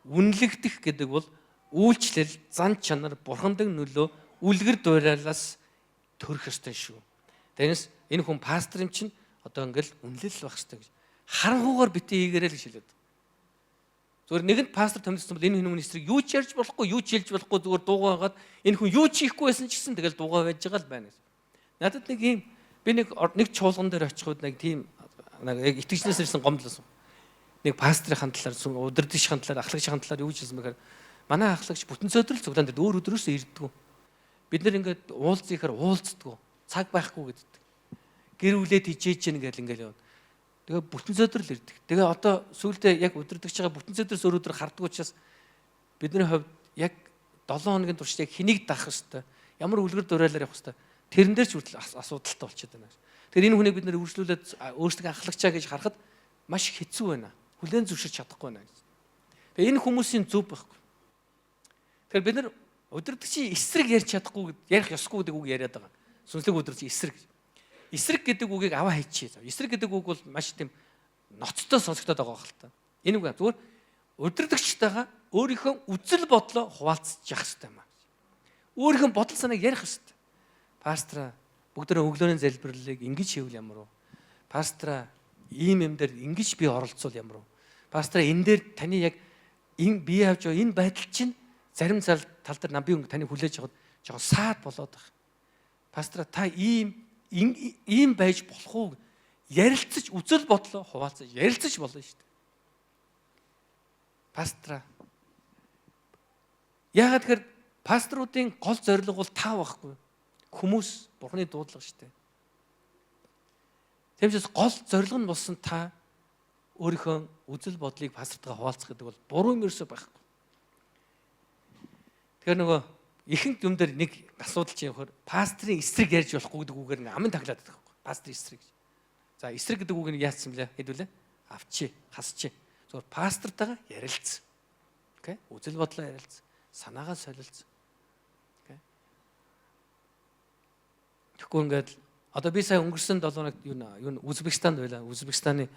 үнэлэгдэх гэдэг бол үйлчлэл, зан чанар, бурхандаг нөлөө, үлгэр дуурайлаас төрөх ёстой шүү. Тэрнээс энэ хүн пастор юм чинь одоо ингээл үнэлэл байх ёстой гэж. Харанхуугаар битээ хийгээрэй л гэж хэлээд. Зүгээр нэгэнт пастор томилсон бол энэ хүн эсрэг юу ч ярьж болохгүй, юу ч хэлж болохгүй зүгээр дуугаагаад энэ хүн юу ч хийхгүй байсан ч гэсэн тэгэл дуугаа байж байгаа л байна. Надад нэг юм би нэг чуулган дээр очиход нэг тийм яг итгэжнээс ирсэн гомдлсон. Нэг пастрын талаар, удирдагчийн талаар, ахлагчийн талаар юу гэж хэлсэн бэхээр манай ахлагч бүтэн цөдрөл цуглаан дээр өөр өдрөөсөө ирдэггүй. Бид нэр ингээд уулзъяхаар уулзддаг. Цаг байхгүй гэдэг. Гэр бүлээ тижээж гин гэл ингээл явна. Тэгээ бүтэн цөдрөл ирдэг. Тэгээ одоо сүүлдээ яг удирдахж байгаа бүтэн цөдрөөс өөр өдөр харддаг учраас бидний хувьд яг 7 хоногийн турш яг хэнийг даах хэвээр ямар үлгэр дуурайлаар явах хэвээр тэрэн дээр ч хүртэл асуудалтай болчиход байна. Тэгэхээр энэ хүнийг бид нэр үргэлжлүүлээд өөрсдөө ахлагчаа гэж харахад маш хэцүү байна. Хүлээн зөвшөөрч чадахгүй байна. Тэгээ энэ хүмүүсийн зөв байхгүй. Тэгэхээр бид нар удирдагчийн эсрэг ярьж чадахгүй ярих ёсгүй гэдэг үг яриад байгаа. Сүнслэг удирдагчийн эсрэг. Эсрэг гэдэг үгийг аваа хийчихье. Эсрэг гэдэг үг бол маш тийм ноцтой сонсогдоод байгаа хэл та. Энэ үг зүгээр удирдагчтайгаа өөрийнхөө үзэл бодлоо хуваалцах хэрэгтэй юм аа. Өөрийнхөө бодол санааг ярих хэрэгтэй. Пастора бүгдээ өглөөний залбирлыг ингэж хийвэл ямар вэ? Пастора ийм юм дээр ингэж би оролцвол ямар вэ? Пастора энэ дээр таны яг энэ бие авч байгаа энэ байдал чинь зарим тал дээр намби өнгө таны хүлээж аваад жоохон саад болоод байна. Пастора та ийм байж болох уу? Ярилцаж үзэл бодлоо хуваалцаж ярилцаж болно шүү дээ. Пастора яагаад тэгэхээр пасторуудын гол зорилго бол таа байхгүй. Хүмүүс Бурхны дуудлага шүү дээ. Тэгмээс гол зорилго нь болсон та өөрийнхөө үзэл бодлыг пастортойгоо хуваалцах гэдэг бол буруу юм ерөөсөө байхгүй. Тэгэхээр нөгөө ихэнх юм дээр нэг асуудал чинь явахаар пастрын эсрэг ярьж болохгүй гэдэг үгээр нэг амин таглаад байдаг байхгүй. Пастрын эсрэг. За эсрэг гэдэг үг нь яасан блэ? Хэдүүлээ? Авчи, хасчи. Зөвхөн пастортойгоо ярилцсан. Окей? Үзэл бодлоо ярилцсан. Санаагаа солилцсон. Окей? Тэгэхгүй ингээд одоо би сая өнгөрсөн 7 хоногт юу Узбекистанд байлаа. Узбекистаны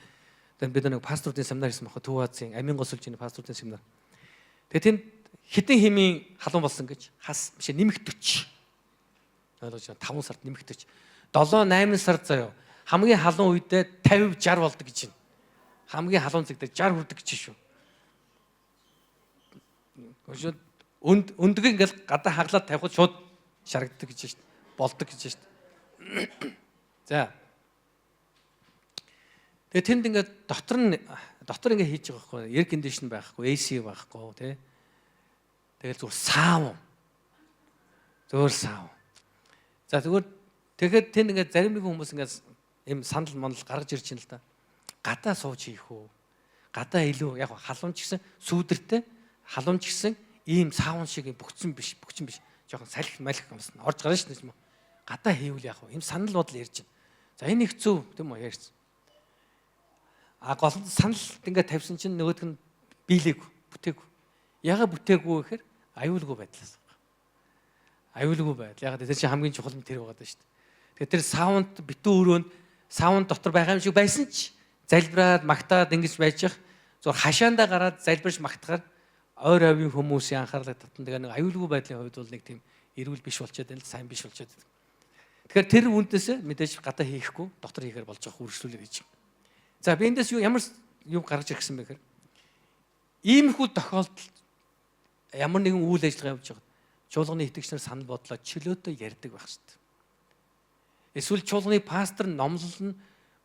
бид нэг пасторуудын семинар хийсэн багха Төв Азийн Амин Госулжийн пасторуудын семинар. Тэгээ тэнд хэдэн хэмийн халуун болсон гэж хас биш нэмэх 40. Ойлгож байна. 5 сард нэмэх 40. 7-8 сар заяа. Хамгийн халуун үедээ 50-60 болдог гэж байна. Хамгийн халуун цаг дээр 60 хүрдэг гэж шүү. Гошод өндгөө ингээл гадаа хаглаад тавихад шууд шарагддаг гэж шүү. Болдог гэж шүү. За. Тэгээ тэнд ингээд дотор ингээд хийж байгаа байхгүй. Air condition байхгүй, AC байхгүй тий. Тэгэл зүгээр саав. Зүгээр саав. За зүгээр тэгэхэд тэнд ингээд зарим нэгэн хүмүүс ингээд ийм сандал мандал гаргаж ирж байна л да. гадаа сууж хийх үү? Гадаа илүү яг халуунч гэсэн сүүдэртэй халуунч гэсэн ийм саун шиг бүгцэн биш. Жохон салхи малх юмс орж гарна шүү дээ. Гадаа хийвэл яг энэ санал бодол ярьж байна. За энэ их зөв тийм үү ярьсан. Гол нь санал ингээд тавьсан чинь нөгөөх нь биелээгүй, бүтээгүй. Яга бүтээгүй гэхээр аюулгүй байдлаас. Аюулгүй байдал. Яг тэр чинь хамгийн чухал нь тэр байгаа даа шүү дээ. Тэгэхээр тэр саунд битүү өрөөнд саунд дотор байгаа юм шиг байсан ч залбираад магтаад ингэж байж их зур хашаандаа гараад залбирч магтахаар ойр авийн хүмүүсийн анхаарлыг татна. Тэгээ нэг аюулгүй байдлын хувьд бол нэг тийм эрүүл биш болчиход байна л сайн биш болчиход байна. Тэгэхээр тэр үндэсээ мэдээж гадаа хийхгүй дотор хийхээр болж байгаа үргэлжлүүлээ гэж. За би эндээс ямар юм гаргаж ирсэн бэ гэхээр иймэрхүү тохиолдолд ямар нэгэн үйл ажиллагаа явуулж байгаа чуулганы итгэгч нар санал бодлоо чөлөөтэй ярьдаг байх шүү дээ. Эсвэл чуулганы пастор номлол нь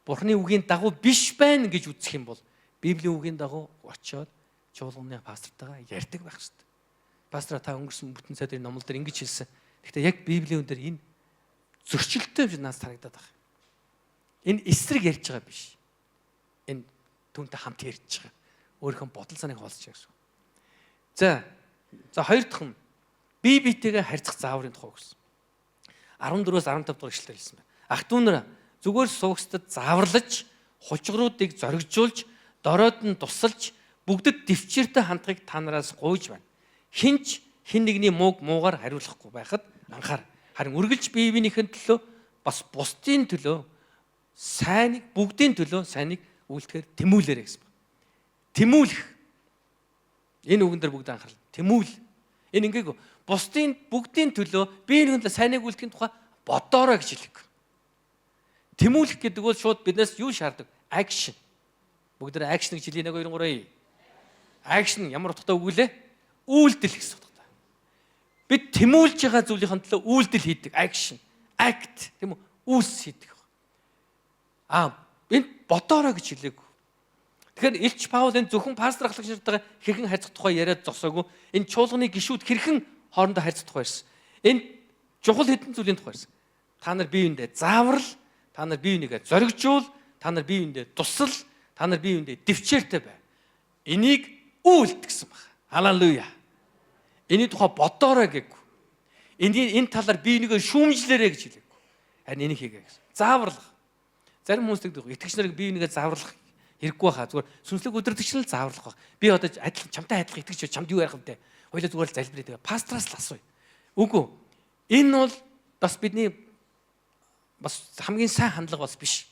Бурхны үгийн дагуу биш байна гэж үзэх юм бол Библийн үгийн дагуу очиод чуулганы пастортойгоо ярьдаг байх шүү дээ. Пастор та өнгөрсөн бүтэн цайдын номлол дээр ингэж хэлсэн. Гэхдээ яг Библийн үн дээр энэ зөрчилтэй гэж надад санагдаад байна. Энэ эсрэг ярьж байгаа биш. Энэ түүнтэй хамт ярьж байгаа. Өөрийнхөө бодол санааг хоолцож байгаа гэсэн. За хоёр дахь нь бие биетэйгээ харьцах зааврын тухай гэсэн. 14-өөс 15 дугаар ишлэлээр хэлсэн байна. Ах дүүнэр зүгээр суугчдад зааварлаж, хулчгруудыг зоригжуулж, доройд нь тусалж, бүгдэд дэвчээртэй хандахыг та нараас гуйж байна. Хинч хин нэгний муугаар хариулахгүй байхад анхаар. Харин үргэлж бие биенийхэн төлөө бас бусдын төлөө сайныг бүгдийн төлөө сайныг үйлдэхээр тэмүүлээрэй гэсэн байна. Тэмүүлэх. Энэ үгэн дээр бүгд анхаарал. Тэмүүл. Энэ ингээгүй бусдын бүгдийн төлөө биеийн төлөө сайныг үйлдэхийн тухай бодоорой гэж хэлэв. Тэмүүлэх гэдэг бол шууд биднээс юу шаарддаг? Акшн. Бүгд дээр акшн гэж хэлээ 1 2 3. Акшн ямар утгатай үг лээ? Үйлдэл гэсэн утгатай. Бид тэмүүлж байгаа зүйлийн төлөө үйлдэл хийдэг. Акшн. Акт. Тийм үү? Үйлс хийдэг. Энд бодоорой гэж хэлээг. Тэгэхээр Илч Паул энэ зөвхөн пастор ахлагч нартайгаа хэрхэн харьцах тухай яриад зогсоогүй. Энэ чуулганы гишүүд хэрхэн хоорондоо харьцах тухай ирсэн. Энэ чухал хэдэн зүйлийн тухай ирсэн. Та нар биеиндээ зааварл, та нар биеинийгээ зоригжуул, та нар биеиндээ тусал, та нар биеиндээ дэвчээртэй бай. Энийг үйлдэл гэсэн байна. Халелуя. Эний тухай бодоорой гээгүү. Энэ талаар биенийгээ шүүмжлээрэй гэж хэлээгүү. Харин энийг хийгээ гэсэн. Зааварлах. Зарим хүмүүс тэгдэг. Итгэгч нарыг биенийгээ зааварлах хэрэггүй хаа. Зүгээр сүнслэг өдөртөгч нь л зааварлах баг. Би одоо адилхан чамтай адилхан итгэж чамд юу ярих вэ? Хоёулаа зүгээр л залбираа тэгээ. Пастраас л асууя. Үгүй. Энэ бол бас бидний бас хамгийн сайн хандлага бас биш.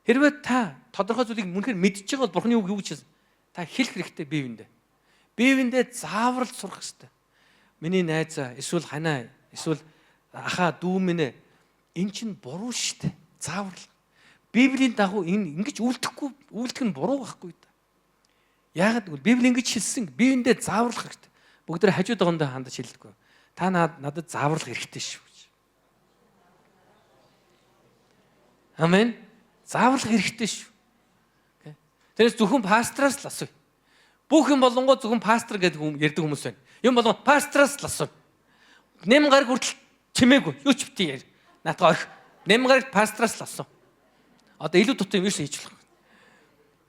Хэрвээ та тодорхой зүйлийг мөнхөр мэдж байгаа бол Бурхны үг юу гэж хэлсэн? Та хэлэх хэрэгтэй биевиндээ. Биевиндээ зааварлж сурах хэрэгтэй. Миний найзаа, эсвэл ханаа, эсвэл ахаа дүү минь эн чинь буруу шүү дээ. Зааварлах. Библийн дагуу ингэж үйлдэх нь буруу байхгүй да. Яагаад гэвэл Библи ингэж хэлсэн. Биевиндээ зааварлах хэрэгтэй. Бүгд тэ хажууд байгаандаа хандаж хэлдэг. Та надад зааварлах хэрэгтэй шүү. Амен. Зааварлах хэрэгтэй шүү. Тэрээс зөвхөн пастраас л асууя. Бүх юм болонгоо зөвхөн пастор гэдэг ярьдаг хүмүүс байна. Юм болон пастраас л асууя. Нэм гараг хүртэл чимээгүй. Юу ч битгий яар. Наатаа орх. Нэм гараг пастраас л асуу. Одоо илүү дутуу юм хийж болох.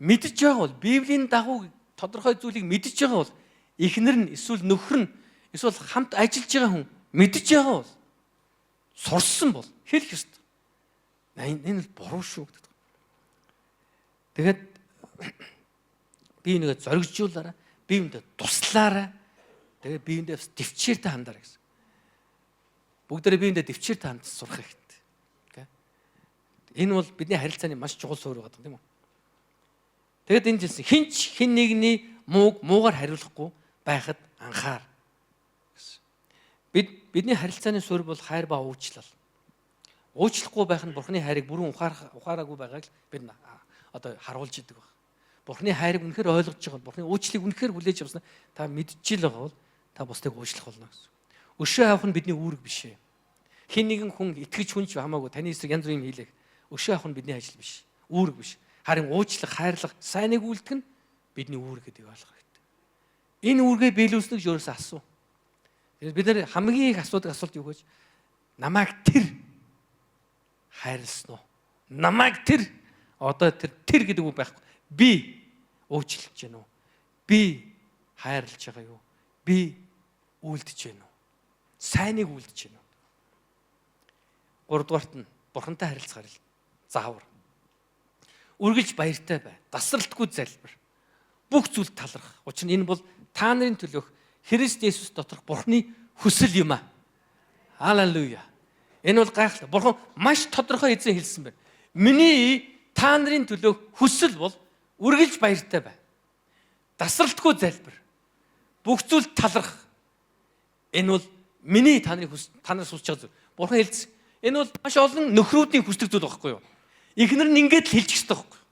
Мэдж байгаа бол Библийн дагуу тодорхой зүйлийг мэдж байгаа бол эхнэр нь эсвэл нөхөр нь эсвэл хамт ажиллаж байгаа хүн мэдж байгаа бол сурсан бол хэлэх ёстой. Энэ буруу шүү гэдэг. Тэгээд биенийгээ зоригжуулаарай, биеиндээ туслаарай. Тэгээд биеиндээ дэвчээртэй хандаарай гэсэн. Бүгдээрээ биеиндээ дэвчээртэй хандаж сурах хэрэгтэй. Энэ бол бидний харилцааны маш чухал суурь байгаа юм, тийм үү? Тэгээд энэ жилсэн хинч хин нэгний муугаар хариулахгүй байхад анхаар. Бидний харилцааны суурь бол хайр ба уучлал. Уучлахгүй байх нь Бурхны хайрыг бүрэн ухаараагүй байгааг бид одоо харуулж идэг баг. Бурхны хайрыг үнэхээр ойлгож байгаа бол Бурхны уучлалыг үнэхээр хүлээж авсан та мэдчихэл байгаа бол та бусдыг уучлах болно гэсэн. Өшөө авах нь бидний үүрэг биш ээ. Хин нэгэн хүн итгэж хүнч хамаагүй таны эсрэг янз бүрийн хийлээ. Өшөө авах нь бидний ажил биш. Үүрэг биш. Харин уучлах, хайрлах, сайныг үйлдэх нь бидний үүрэг гэдгийг ойлгох хэрэгтэй. Энэ үүргээ биелүүлснэг өөрөөсөө асуу. Бид нар хамгийн их асуудаг асуулт юу гэж? Намайг тэр хайрлсан уу? Намайг тэр Одоо тэр гэдэг үг байхгүй. Би уучлж гэнэ үү? Би хайрлаж байгаа юу? Би үйлдэж гэнэ үү? Сайныг үйлдэж гэнэ үү? Гуравдугаарт нь Бурхантай харилцахаар заавар. Үргэлж баяртай бай. Тасралтгүй залбир. Бүх зүйл талархах. Учир нь энэ бол та нарын төлөөх Христ Есүс доторх Бурханы хүсэл юм аа. Халелуя. Энэ бол гайхалтай. Бурхан маш тодорхой эзэн хэлсэн байна. Миний та нарын төлөөх хүсэл бол үргэлж баяртай бай. Тасралтгүй залбир. Бүх зүйл талархах. Энэ бол миний та нараас хүсэж байгаа зүйл. Бурхан хэлсэн. Энэ бол маш олон нөхрүүдийн хүсдэг зүйл байхгүй юу? Эхнэр нь ингэж л хэлчих ёстой байхгүй юу?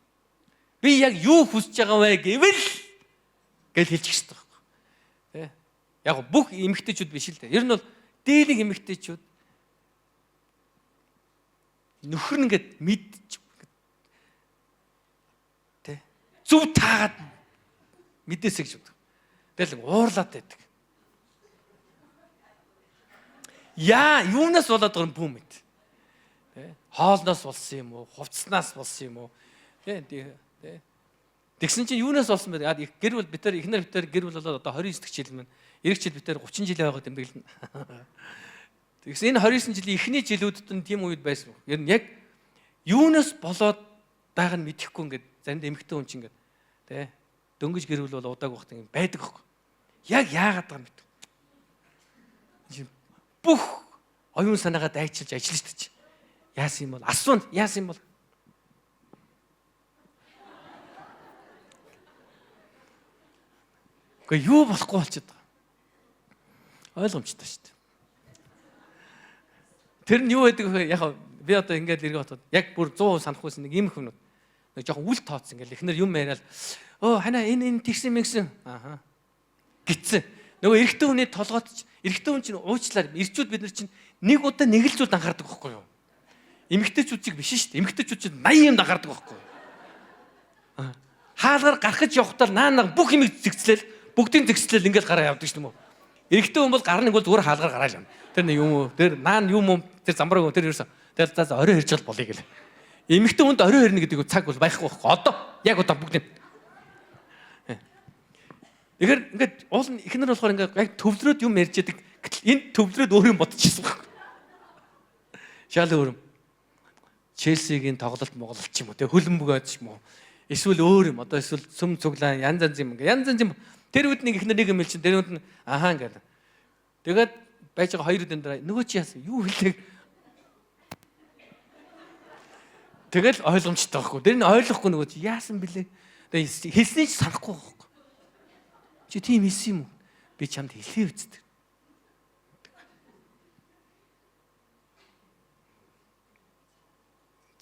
Би яг юу хүсэж байгаа вэ гэвэл гэж хэлчих ёстой байхгүй юу? Тэ? Яг бүх эмэгтэйчүүд биш л дээ. Ер нь бол дийлэг эмэгтэйчүүд нөхөр нь ингэж мэдчих тэ? Зүв таагаад мэдээсэй гэж боддог. Тэгэл уурлаад байдаг. Яа, юунаас болоод байгаа юм бүү мэд. Хоолноос болсон юм уу? Хувцснаас болсон юм уу? Тэгсэн чинь юунаас болсон бэ? Гэр бүл битэр эхнэр битэр гэр бүл болоод одоо 29 дэх жил маань. Ирэх жил битэр 30 жил байгаад тэмдэглэн. Тэгсэн энэ 29 жилийн эхний жилүүдэд нь тийм үед байсан. Ер нь яг юунаас болоод байгааг нь мэдэхгүй ингээд заримдаа эмэгтэй хүн чинь ингээд тэ дөнгөж гэр бүл бол удааг багт ингээд байдаг аахгүй. Яг яагаад байгаа юм бэ? Бүх оюун санаагаа дайчилж ажиллаж тач. Яасан юм бол? Асуунд яасан юм бол? Гэхдээ юу болохгүй болчиход байгаа. Ойлгомжтой шүү дээ. Тэр нь юу байдаг вэ? Яг би одоо ингээд эргээ хотод яг бүр 100% санахгүйсэн нэг юм хүмүүс нэг жоохон үл тооцсон ингээл эхнэр юм яриад ханаа энэ тэгсэн мэгсэн ааха гитсэн. Нөгөө эрэгтэй хүний толгойд эрэгтэй хүн чинь уучлаар ирчүүд бид нар чинь нэг удаа нэг л зүйл анхаардаг байхгүй юу? Эмэгтэйчүүд чиг биш шүү дээ. Эмэгтэйчүүд чинь 80 юм анхаардаг байхгүй юу? Хаалгаар гарахж явахдаа наанаа бүх юм зэгцлээл бүгдийн зэгцлээл ингээд гараа явдаг шүү дээ юм уу? Эрэгтэй хүн бол гарныг бол зүгээр хаалгаар гараал явна. Тэр нэг юм уу? Тэр наан юм уу? Тэр замбраг тэр ерөөсөө тэгэл за орой хэрж бол болъё гэл. Эмэгтэй хүнд орой хэрнэ гэдэг цаг бол байхгүй байхгүй. Одоо яг одоо бүгд тэгэхээр ингээд уул нь ихнэр болохоор ингээд яг төвлөрөөд юм ярьж яадаг. Гэтэл энэ төвлөрөөд өөр юм бодчихсон байхгүй. Шал өөр юм. Челсигийн тоглолт Монголч юм уу те хөлбөмбөгөөд ч юм уу. Эсвэл өөр юм. Одоо эсвэл сүм цуглаа янз янз юм. Тэр үед нэг ихнэр нэг юм хэлчин. Тэр үед нь ахаа ингээд. Тэгээд байж байгаа хоёр үдэн дараа нөгөө чи яасан? Юу хэлээ? Тэгэл ойлгомжтой байхгүй. Тэр нь ойлгохгүй нөгөө чи яасан бэлээ? Тэгээд хэлсний ч санахгүй байхгүй. Чи тийм хэлсэн юм уу? Би чамд хэлээ үстэ.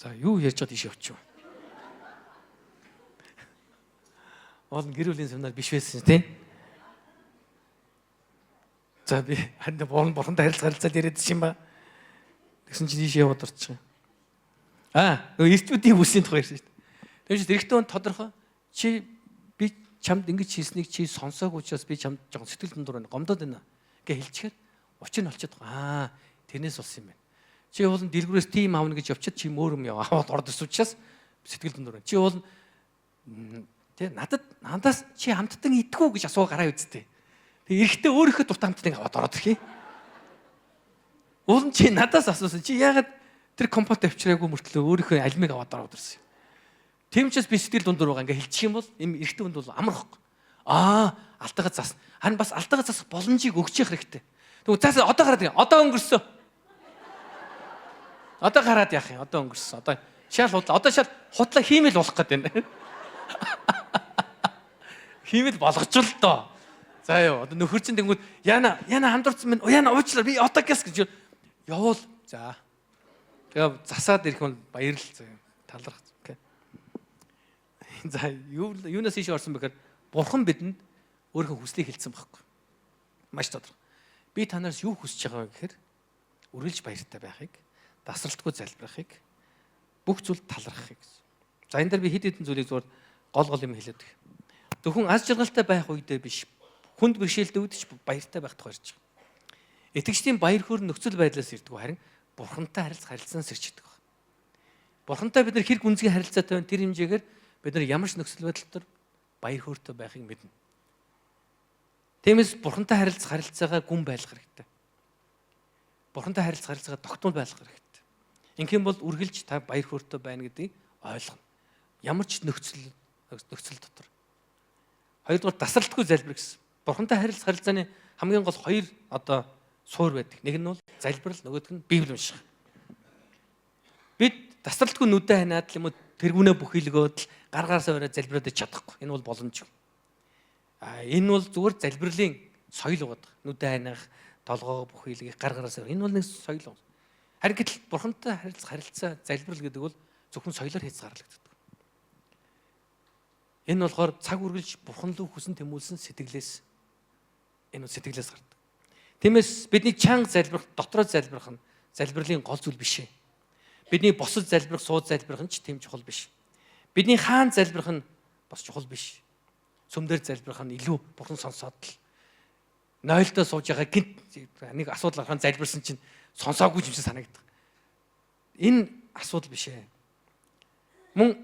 За юу ярьж чад иш явчих. Олон гэр бүлийн семинар биш байсан тийм. За би ханд бурхантай харилцаад яриад чинь ба. Тэгсэн чинь ийш яваад орчих. Нөгөө эрчүүдийн үсийн тухай ярьсан шүү дээ. Тэр чинь эрэгтэй хүн тодорхой чи би чамд ингэж хийснийг чи сонсоогүй учраас би чамд жоохон сэтгэл дундуур гомдоод байна гэж хэлчихээр учир нь олчиход байгаа. Тэрнээс болсон юм байна. Чи бол дэлгүүрээс тим аавна гэж явчихад чи мөр юм яваад орд ирсэн учраас сэтгэл дундуур байна. Чи бол тэ надаас чи хамттан идэггүй гэж асуу гараа үсттэй. Тэг эрэхтээ өөрийнхөө дуртай хамтныг аваад ороод ирхий. Уул нь чи надаас асуусан. Чи яагаад тэр компот авчираагүй мөртлөө өөрийнхөө альмыг аваад ороод ирсэн юм. Тийм ч би сэтгэл дундуур байгаа ингээ хэлчих юм бол эм эрэхтээ хүнд бол амархгүй. Алтайгаа зас. Харин бас алтайгаа засах боломжийг өгч явах хэрэгтэй. Тэгвэл цаасаа одоо гараад ирээ. Одоо өнгөрсөн. Одоо гараад яах юм? Одоо өнгөрсөн. Одоо шал худлаа. Одоо шал худлаа хиймэл болох гээд байна. Хиймэл болгоч л доо. За ёо. Одоо нөхөр чинь тэнгүүд яна хамдурсан байна. Яна уучлаа. Би одоо гэс гэж явуул. За. Тэгээ засаад ирэх нь баярлал заяа. Таларх. За юунаас ийш орсон бэхээр бурхан бидэнд өөрийнхөө хүслийг хэлсэн байхгүй. Маш тодорхой. Би танаас юу хүсэж байгаа вэ гэхээр үргэлж баяртай байхыг, дасралтгүй залбирахыг, бүх зүйл талархахыг гэсэн. За энэ дээр би хэд хэдэн зүйлийг зүгээр гол юм хэлээд байна. Зөвхөн аз жаргалтай байх үедээ биш, хүнд бэрхшээлтэй үед ч баяртай байх тухай ярьж байгаа. Итгэжтийн баяр хөөр нөхцөл байдлаас ирдэг харин бурхантай харилцах харилцаанаас ирж байгаа. Бурхантай бид нар хэрэг үнцгийн харилцаатай байна. Тэр хэмжээгээр бид нар ямар ч нөхцөл байдал дотор баяр хөөртэй байхыг мэднэ. Тиймээс Бурхантай харилцаагаа гүн байлгах хэрэгтэй. Бурхантай харилцаагаа тогтмол байлгах хэрэгтэй. Инхийн бол үргэлж та баяр хөөртэй байна гэдгийг ойлгоно. Ямар ч нөхцөл дотор. Хоёрдугаар тасралтгүй залбир гэсэн. Бурхантай харилцааны хамгийн гол хоёр суур байдаг. Нэг нь бол залбирал, нөгөөх нь Библи унших. Бид тасралтгүй нүдэ ханаад л юм уу тэргүүнээ бүхийлгөөд л гаргаарсаа барай залбираад чадахгүй. Энэ бол боломжгүй. Энэ бол зүгээр залбирлын соёл байгаа. Нүдэ ханах, толгоо бүхийлгэх, гаргаараасаа. Энэ бол нэг соёл байна. Харин гэтэл Бурхантай харилцаа залбирал гэдэг бол зөвхөн соёлоор хязгаарлагддаг. Энэ болохоор цаг үргэлж Бурхан руу хүсэн тэмүүлсэн сэтгэлээс энэ сэтгэлээс гардаг. Тиймээс бидний чанга залбирах, дотроо залбирах нь залбирлын гол зүйл биш ээ. Бидний босод залбирах, сууд залбирах нь ч тийм чухал биш. Бидний хаан залбирах нь бас чухал биш. Сүмдэр залбирах нь илүү Бурхан сонсоод л нойлдоо сууж байгаа гинт нэг асуудал гарахын залбирсан чинь сонсоогүй юм шиг санагддаг. Энэ асуудал биш ээ. Мөн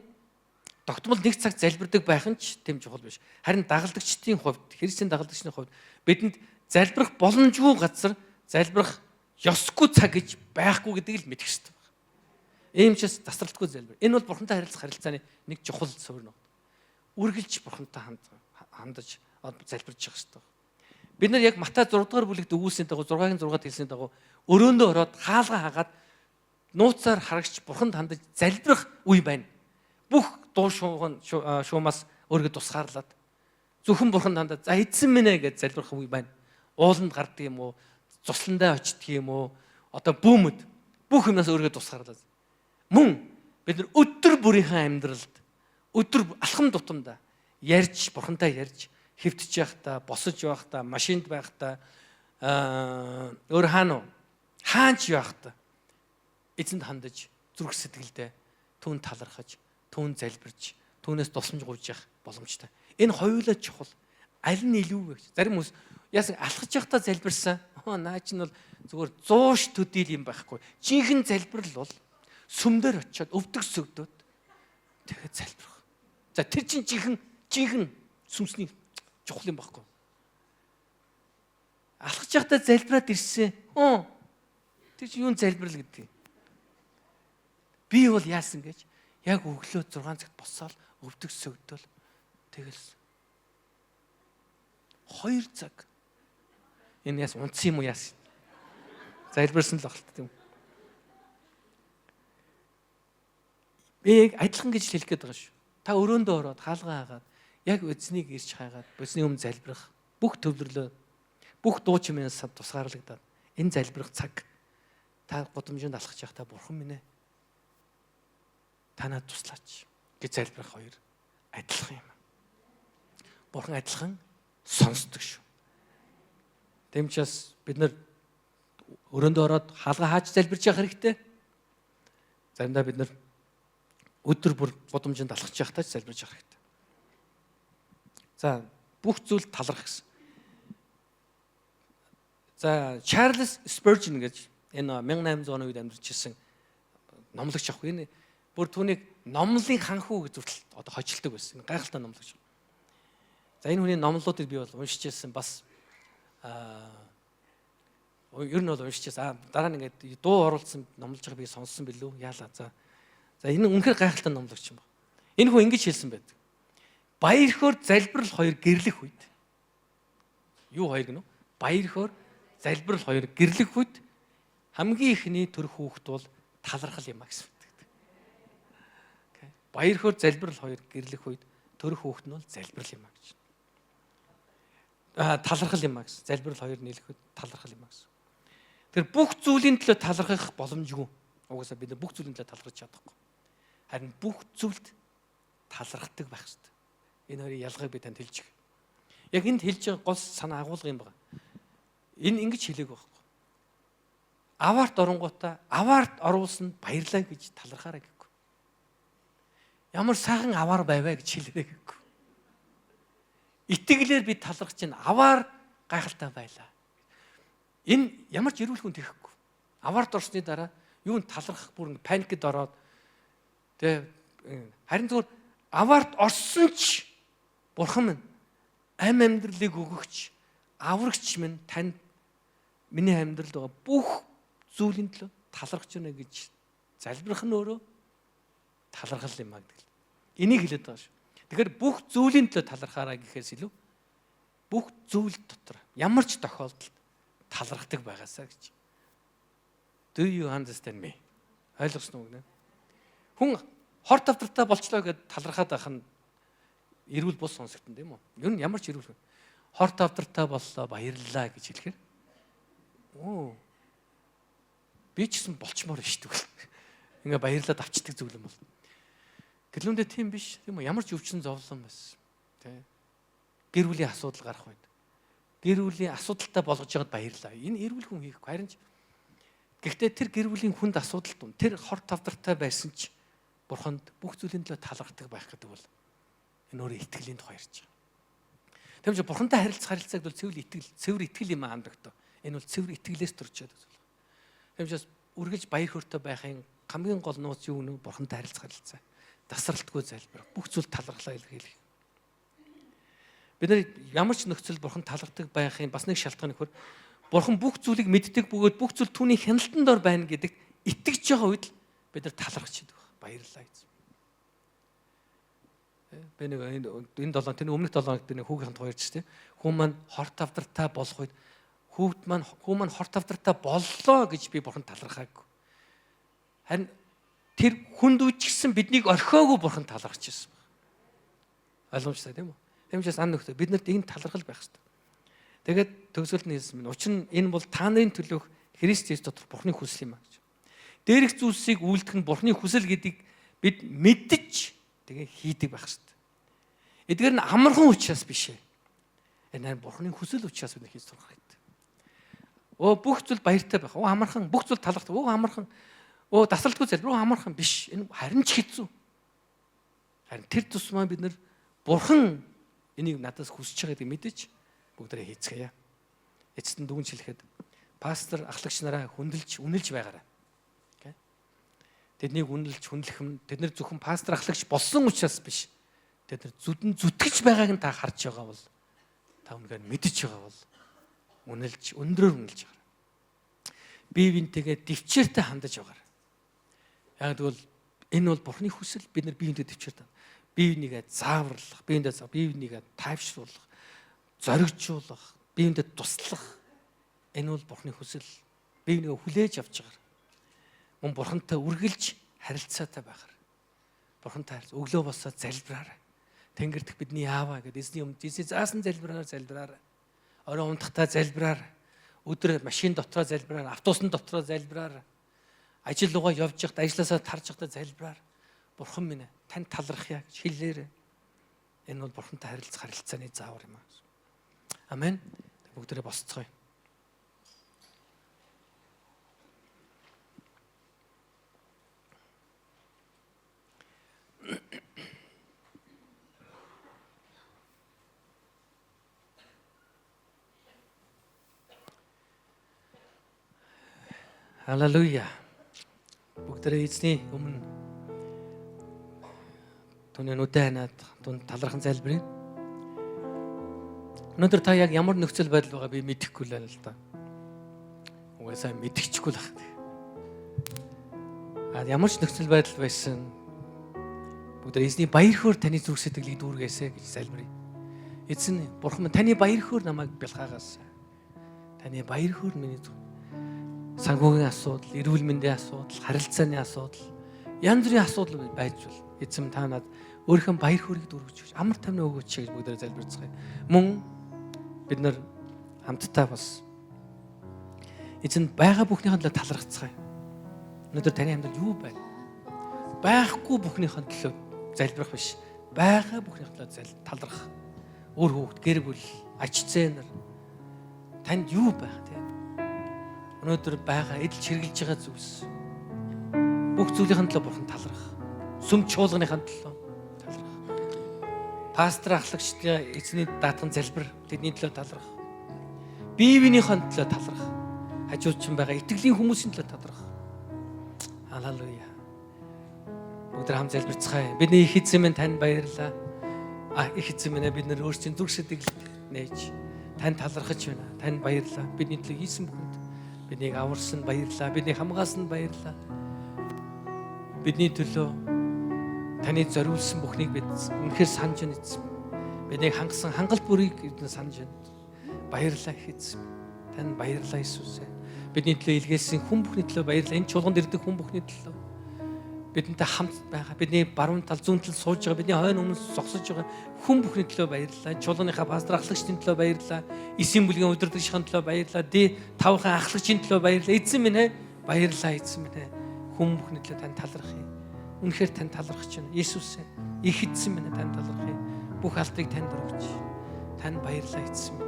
тогтмол нэг цаг залбирдаг байх нь ч тийм чухал биш. Харин дагалдагчдын хувьд, Христийн дагалдагчдын хувьд бидэнд залбирах боломжгүй газар залбирах ёсгүй цаг гэж байхгүй гэдгийг л мэдэх хэрэгтэй байна. Ийм ч бас тасралтгүй залбир. Энэ бол Бурхантай харилцааны нэг чухал суурь. Үргэлж Бурхантай хандаж залбирч явах хэрэгтэй. Бид нар яг Матай 6 дугаар бүлэгт өгүүлсэний дагуу 6-гийн 6-д хэлсэний дагуу өрөөндөө ороод хаалгаа хагаад нууцаар харагч Бурханд хандаж залбирах үе байна. Бүх дуу шуумаас өөрийгөө тусгаарлаад зөвхөн Бурханд хандаад за эзэн минь ээ гэж залбирах үе байна. Ууланд гардаг юм уу? Цусландаа очдөг юм уу? Бүүмэд бүх юмнаас өөрийгөө тусгаарлаад. Мөн бид нар өдөр бүрийнхээ амьдралд өдөр алхам тутамдаа ярьж Бурхантай ярьж хэвтэж явахдаа, босож явахдаа, машинд байхдаа өөр хаанч явахдаа эзэнд хандаж зүрх сэтгэлдээ түүнд талархаж, түүнд залбирч, түүнээс тусламж гуйж явах боломжтой. Энэ хоёулаа чухал. Аль нь илүү вэ? Зарим хүмүүс яасан алхаж явахдаа залбирсан. Наа чинь бол зүгээр 100 ш төдийл юм байхгүй. Жинхэнэ залбирал бол сүмдэр очиод өвдөг сөгдөөд тэгээд залбирах. За тэр чинь жинхэнэ сүмсний чухал юм байхгүй. Алхаж явахдаа залбираад ирсэн. Тэр чинь юун залбирал гэдэг юм. Би бол яасан гэж яг өглөө 6 цагт босоод өвдөг сөгдөөл тэгэл 2 цаг энэ яс унтсан юм уу яас залбирсан л багт тийм. Би адилхан гэж хэлэх гээд байгаа шүү. Та өрөөндөө ороод хаалгаа хагаад яг эзнийг ирж хайгаад босны өмнө залбирах бүх төвлөрлөө бүх дуу чимээс тусгаарлагдаад энэ залбирах цаг та гудамжинд алхаж явахдаа Бурхан минь ээ танаа туслаач гэж залбирах хоёр адилхан юм. Бурхан адилхан сонсдог шүү. Тэмчээс бид нар өрөөндөө ороод хаалгаа хааж залбирч явах хэрэгтэй. Заримдаа бид нар өдөр бүр гудамжинд алхаж явахдаа залбирч явах хэрэгтэй. За бүх зүйл таларх гэсэн. За Чарльз Спержин гэж энэ 1800 оны үед амьдарч ирсэн номлогч ах. Энэ бүр түүнийг номлын ханхуу гэж зүртэл хожилдог байсан. Гайхалтай номлогч. За энэ хүний номлуудыг би бол уншиж ирсэн бас ер нь бол уншиж ирсэн. Дараа нь ингээд дуу оруулсан номлож байгааг би сонссон билүү? Яалаа. За энэ үнэхээр гайхалтай номлогч юм ба. Энэ хүн ингэж хэлсэн байдаг. Баяр хөөр залбирал хоёр гэрлэх үед. Юу хоёр гэнэ үү? Баяр хөөр залбирал хоёр гэрлэх үед хамгийн ихний төрх хүүхэд бол талархал юм а гэсэн. Баяр хөөр залбирал хоёр гэрлэх үед төрх хүүхэд нь бол залбирал юм а гэж. Талархал юм а гэсэн. Залбирал хоёр нийлэх үед талархал юм а гэсэн. Тэр бүх зүйлийн төлөө талархах боломжгүй. Угаасаа бид бүх зүйлийн төлөө талархаж чадахгүй. Харин бүх зүйлд талархдаг байх хэрэгтэй. Энэ хоёрын ялгааг би танд хэлж өгье. Яг энд хэлж байгаа гол санаа агуулга юм байна. Энэ ингэж хэлээг байхгүй. Аваарт оронгуудаа аваарт оруулсан баярлаа гэж талархаарай гэхгүй. Ямар сайхан аваар байваа гэж хэлээрэй гэхгүй. Итгэлээр би талархаж чинь аваар гайхалтай байлаа. Энэ ямар ч эрүүл хүн тэхгүй. Аваарт орсны дараа юунд талархах бүр паникд ороод Харин зүгээр аваарт орсон ч Бурхан минь ам амьдралыг өгөгч, аврагч минь танд миний амьдралд байгаа бүх зүйлийн төлөө талархаж байна гэж залбирах нь өөрөө талархал юм аа гэдэг. Энийг хэлээд байгаа шүү. Тэгэхээр бүх зүйлийн төлөө талархаарай гэхээс илүү бүх зүйл дотор ямар ч тохиолдолд талархдаг байгаасаа гэж. Do you understand me? Ойлгосноо гэнэ. Хүн хор тавтартай болчлоо гэдээ талархаад байх нь эрүүл бус сонсогдсон тийм үү? Юу нь ямар ч эрүүл. Хор тавтартай боллоо баярлалаа гэж хэлэхээр би ч гэсэн болчмоор шүү дээ. Ингээ баярлаад авчдаг зүйл юм бол. Гэлүндээ тийм биш. Тийм үү? Ямар ч өвчин зовлон байсан. Тэ. Гэр бүлийн асуудал гарах үед. Гэр бүлийн асуудалтай болгож байгаад баярлаа. Энэ эрүүл хүн хийхгүй. Харин ч гэхдээ тэр гэр бүлийн хүнд асуудал тун тэр хор тавтартай байсан ч Бурханд бүх зүйлийн төлөө талархдаг байх гэдэг бол энэ өөрөө итгэлийн тухай ярьж байгаа. Тэгм чи Бурхантай харилцах бол цэвэр итгэл юм аамдагтаа. Энэ бол цэвэр итгэлээс төрж байгаа зүйл. Тэгм чи үргэлж баяр хөөртэй байхын хамгийн гол нууц юу нэ? Бурхантай харилцах. Тасралтгүй залбирах. Бүх зүйл талархлаа илэрхийлэх. Бид нар ямар ч нөхцөл Бурхан талархдаг байхын бас нэг шалтгаан нөхөр Бурхан бүх зүйлийг мэддэг бөгөөд бүх зүйл түүний хяналтанд дор байна гэдэгт итгэж байгаа үед бид нар талархаж байдаг. Баярлалаа гэж. Би нэг энэ 7 тэр өмнөх 7 хоногт нэг хүүгийн тухай ярьж тийм. Хүн маань хор тавдартай болох үед хүн маань хор тавдартай боллоо гэж би Бурхан талархаагүй. Харин тэр хүнд үчигсэн биднийг орхиогүй Бурхан талархаж ирсэн. Ойлгомжтой тийм үү? Тэмчээс ан нөхдөд бид нарт энэ талархал байх хэрэгтэй. Тэгээд төгсгөлд нь хэлсэн минь учир нь энэ бол та нарын төлөөх Христ Есүс дотор Бурханы хүсэл юм аа гэж. Дээрх зүйлсийг үйлдэх нь Бурханы хүсэл гэдгийг бид мэддэж тэгээ хийдэг байх хэрэгтэй. Эдгээр нь амархан учраас биш ээ. Энэ Бурханы хүсэл учраас бид хийж сурах хэрэгтэй. Бүх зүйл баяртай байх. Амархан бүх зүйл талархдаг. Амархан. Дасралтгүй залбир. Амархан биш. Энэ харин ч хэцүү. Харин тэр тусмаа бид нар Бурхан энийг надаас хүсэж байгааг мэдэж бүгдээ хийцгээе. Эцэст нь дүгнж хэлэхэд пастор ахлагч нараа хүндэлж үнэлж байгаарай. Тэднийг үнэлж хүндлэх нь тэд нар зөвхөн пастор ахлагч болсон учраас биш. Тэд нар зүтгэж байгааг нь та харж байгаа бол та үнээр мэдэж байгаа бол үнэлж өндрөөр үнэлж байгаарай. Бие биентэйгээ дэвчээртэй хандаж байгаарай. Яг тэгвэл энэ бол Бурханы хүсэл бид нар бие биентэй дэвчээртэй. Бие бинийгээ зааварлах, бие бинийгээ тайвшруулах, зоригжуулах, бие биендэд туслах. Энэ бол Бурханы хүсэл. Бие бинийгээ хүлээж авч байгаа. Мөн Бурхантай үргэлж харилцаатай байхаар. Бурхантай харьц өглөө босоод залбираарай. Тэнгэр дэх бидний Аава гэдэг эзний өмнө Jesus заасан залбираарай. Орой унтахтаа залбираарай. Өдөр машин дотроо залбираарай, автобусны дотроо залбираарай. Ажил руугаа явж байхдаа ажилласаа тарж байхдаа залбираарай. Бурхан минь тань талархъя гэж хэлээрэй. Энэ бол Бурхантай харилцааны заавар юм аа. Амен. Бүгдээрээ босцгоё. Халелуя. Бүгдээрээ эзний өмнө түүний нүдэ ханаад түн талархан залбирая. Өнөөдөр та яг ямар нөхцөл байдал байгаа би мэдэхгүй л байна л да. Угаасаа мэдчихгүй л байна. Ямар ч нөхцөл байдал байсан бүгдээр эзний баяр хөөр таны зүрх сэтгэлийг дүүргээсэй гэж залбирая. Эзэн Бурхан таны баяр хөөр намайг бэлхаагаас. Таны баяр хөөр миний санхүүгийн асуудал, эрүүл мэндийн асуудал, харилцааны асуудал, янз бүрийн асуудал байж бол эзэм та надад өөрийнхөө баяр хөөргийг дүүргэж өгч, амар тайван өгөөч гэж бүгдээрээ залбирцгаая. Мөн бид нар хамтдаа бас эзэн байгаа бүхнийхэн төлөө талархацгаая. Өнөөдөр таны амьдрал юу байна? Байхгүй бүхнийхэн төлөө залбирах биш. Байгаа бүхнийхэн төлөө талархах. Өөр хүүхд, гэр бүл, аж зээнэр танд юу байх те? Өнөөдөр байгаа эдэлж хэрглэж байгаа зүйлс бүх зүйлийн төлөө Бурхан талархах. Сүм чуулганыхаа төлөө талархах. Пастор ахлагчдын эзний даатган залбир тэдний төлөө талархах. Бие биенийхээ төлөө талархах. Хажуучин байгаа итгэлийн хүмүүсийн төлөө талархах. Халелуя. Бүгд хамт залбирцгаая. Бидний их эзэн минь танд баярлалаа. Их эзэн минь бид нар өөрсдийн зүрх сэтгэл нээж танд талархаж байна. Танд баярлалаа. Бидний төлөө хийсэн бүхэнд биднийг аварсан баярлалаа. Биднийг хамгаалсан баярлалаа. Бидний төлөө таны зориулсан бүхнийг бид үнэхээр санаж байна эзэн. Биднийг хангасан хангалт бүрийг бид санаж байна. Баярлалаа их эзэн. Танд баярлалаа Иесус. Бидний төлөө илгээсэн хүн бүхний төлөө баярлалаа. Энэ чуулганд ирдэг хүн бүхний төлөө бидэнтэй хамт байгаа. Бидний баруун тал зүүн тал сууж байгаа. Бидний хойно өмнө зогсож байгаа хүн бүхний төлөө баярлалаа. Чуулганыхаа пастор ахлагчдын төлөө баярлалаа. Эсийн бүлгийн удирдагчийн төлөө баярлалаа. Тавхан ахлагчийн төлөө баярлалаа. Эзэн минь баярлалаа эзэн минь. Хүн бүхний төлөө тань талархъя. Үнэхээр тань талархаж байна. Иесус их эзэн минь тань талархъя. Бүх алдрыг танд өргөж. Тань баярлалаа эзэн минь.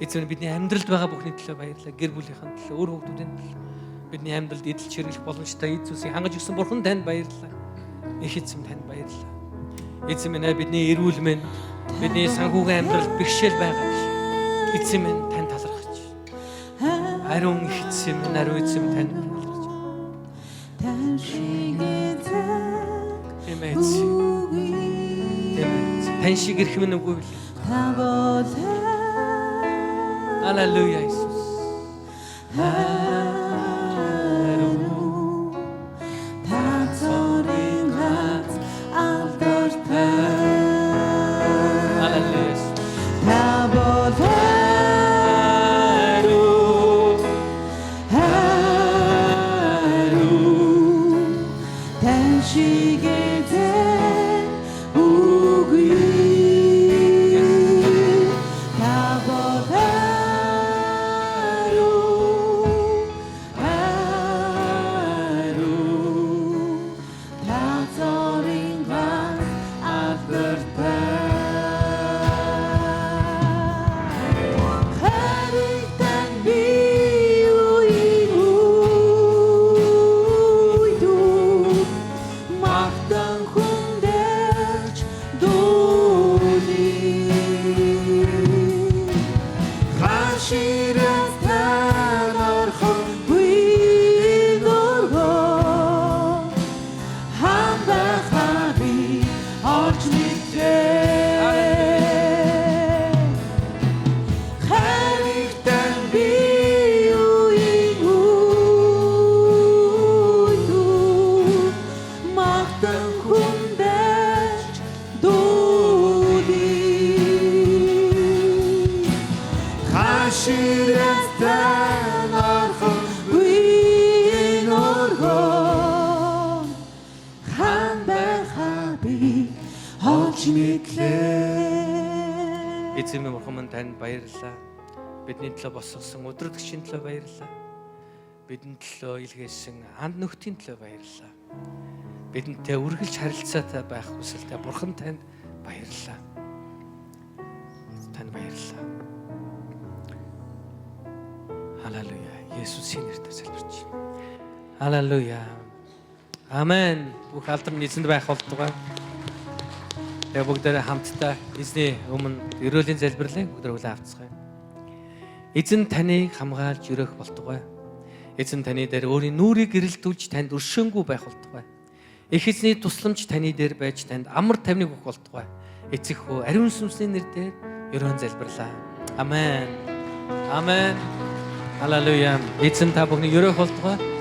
Эзэн бидний амьдралд байгаа бүхний төлөө баярлалаа. Гэр бүлийнхэн төлөө, өөр хүүхдүүдийн төлөө. Бидний амьдралд эдэлж хэрэглэх боломжтой Иесусыг хангаж өгсөн Бурхан танд баярлалаа. Их эзэн танд баярлалаа. Эзэн минь бидний эрүүл мэнд, бидний санхүүгийн амьдралд бэрхшээл байгаа биш. Эзэн минь танд талархаж. Ариун их эзэн минь, ариун эзэн танд талархаж. Тэмээ. Тань шиг ирэх минь үгүй бил. Аллилуйя Иесус. Эзэн минь Бурхан минь танд баярлалаа. Бидний төлөө босгосон өдрөгчийн төлөө баярлалаа. Бидний төлөө илгээсэн анд нөхдийн төлөө баярлалаа. Бидэнтэй үргэлж харилцаатай байх хүсэлтэй Бурхан танд баярлалаа. Танд баярлалаа. Халелуя. Есүсийн нэрээр залбирч. Халелуя. Амен. Бүх алдар нь эзэнд байх болтугай. Тэгээ бүгдээрээ хамтдаа эзний өмнө өрөөлийн залбирлыг бүгдээ хүлээн авцгаая. Эзэн таныг хамгаалж өрөөх болтугай. Эзэн таны дээр өөрийн нүрийг гэрэлтүүлж танд өршөөнгүй байх болтугай. Их эзний тусламж таны дээр байж танд амар тайвныг өгөх болтугай. Эцэг хүү ариун сүнсний нэрээр өрөөн залбирлаа. Амен. Амен. Халелуя. Эзэн та бүхний өрөөх болтугай.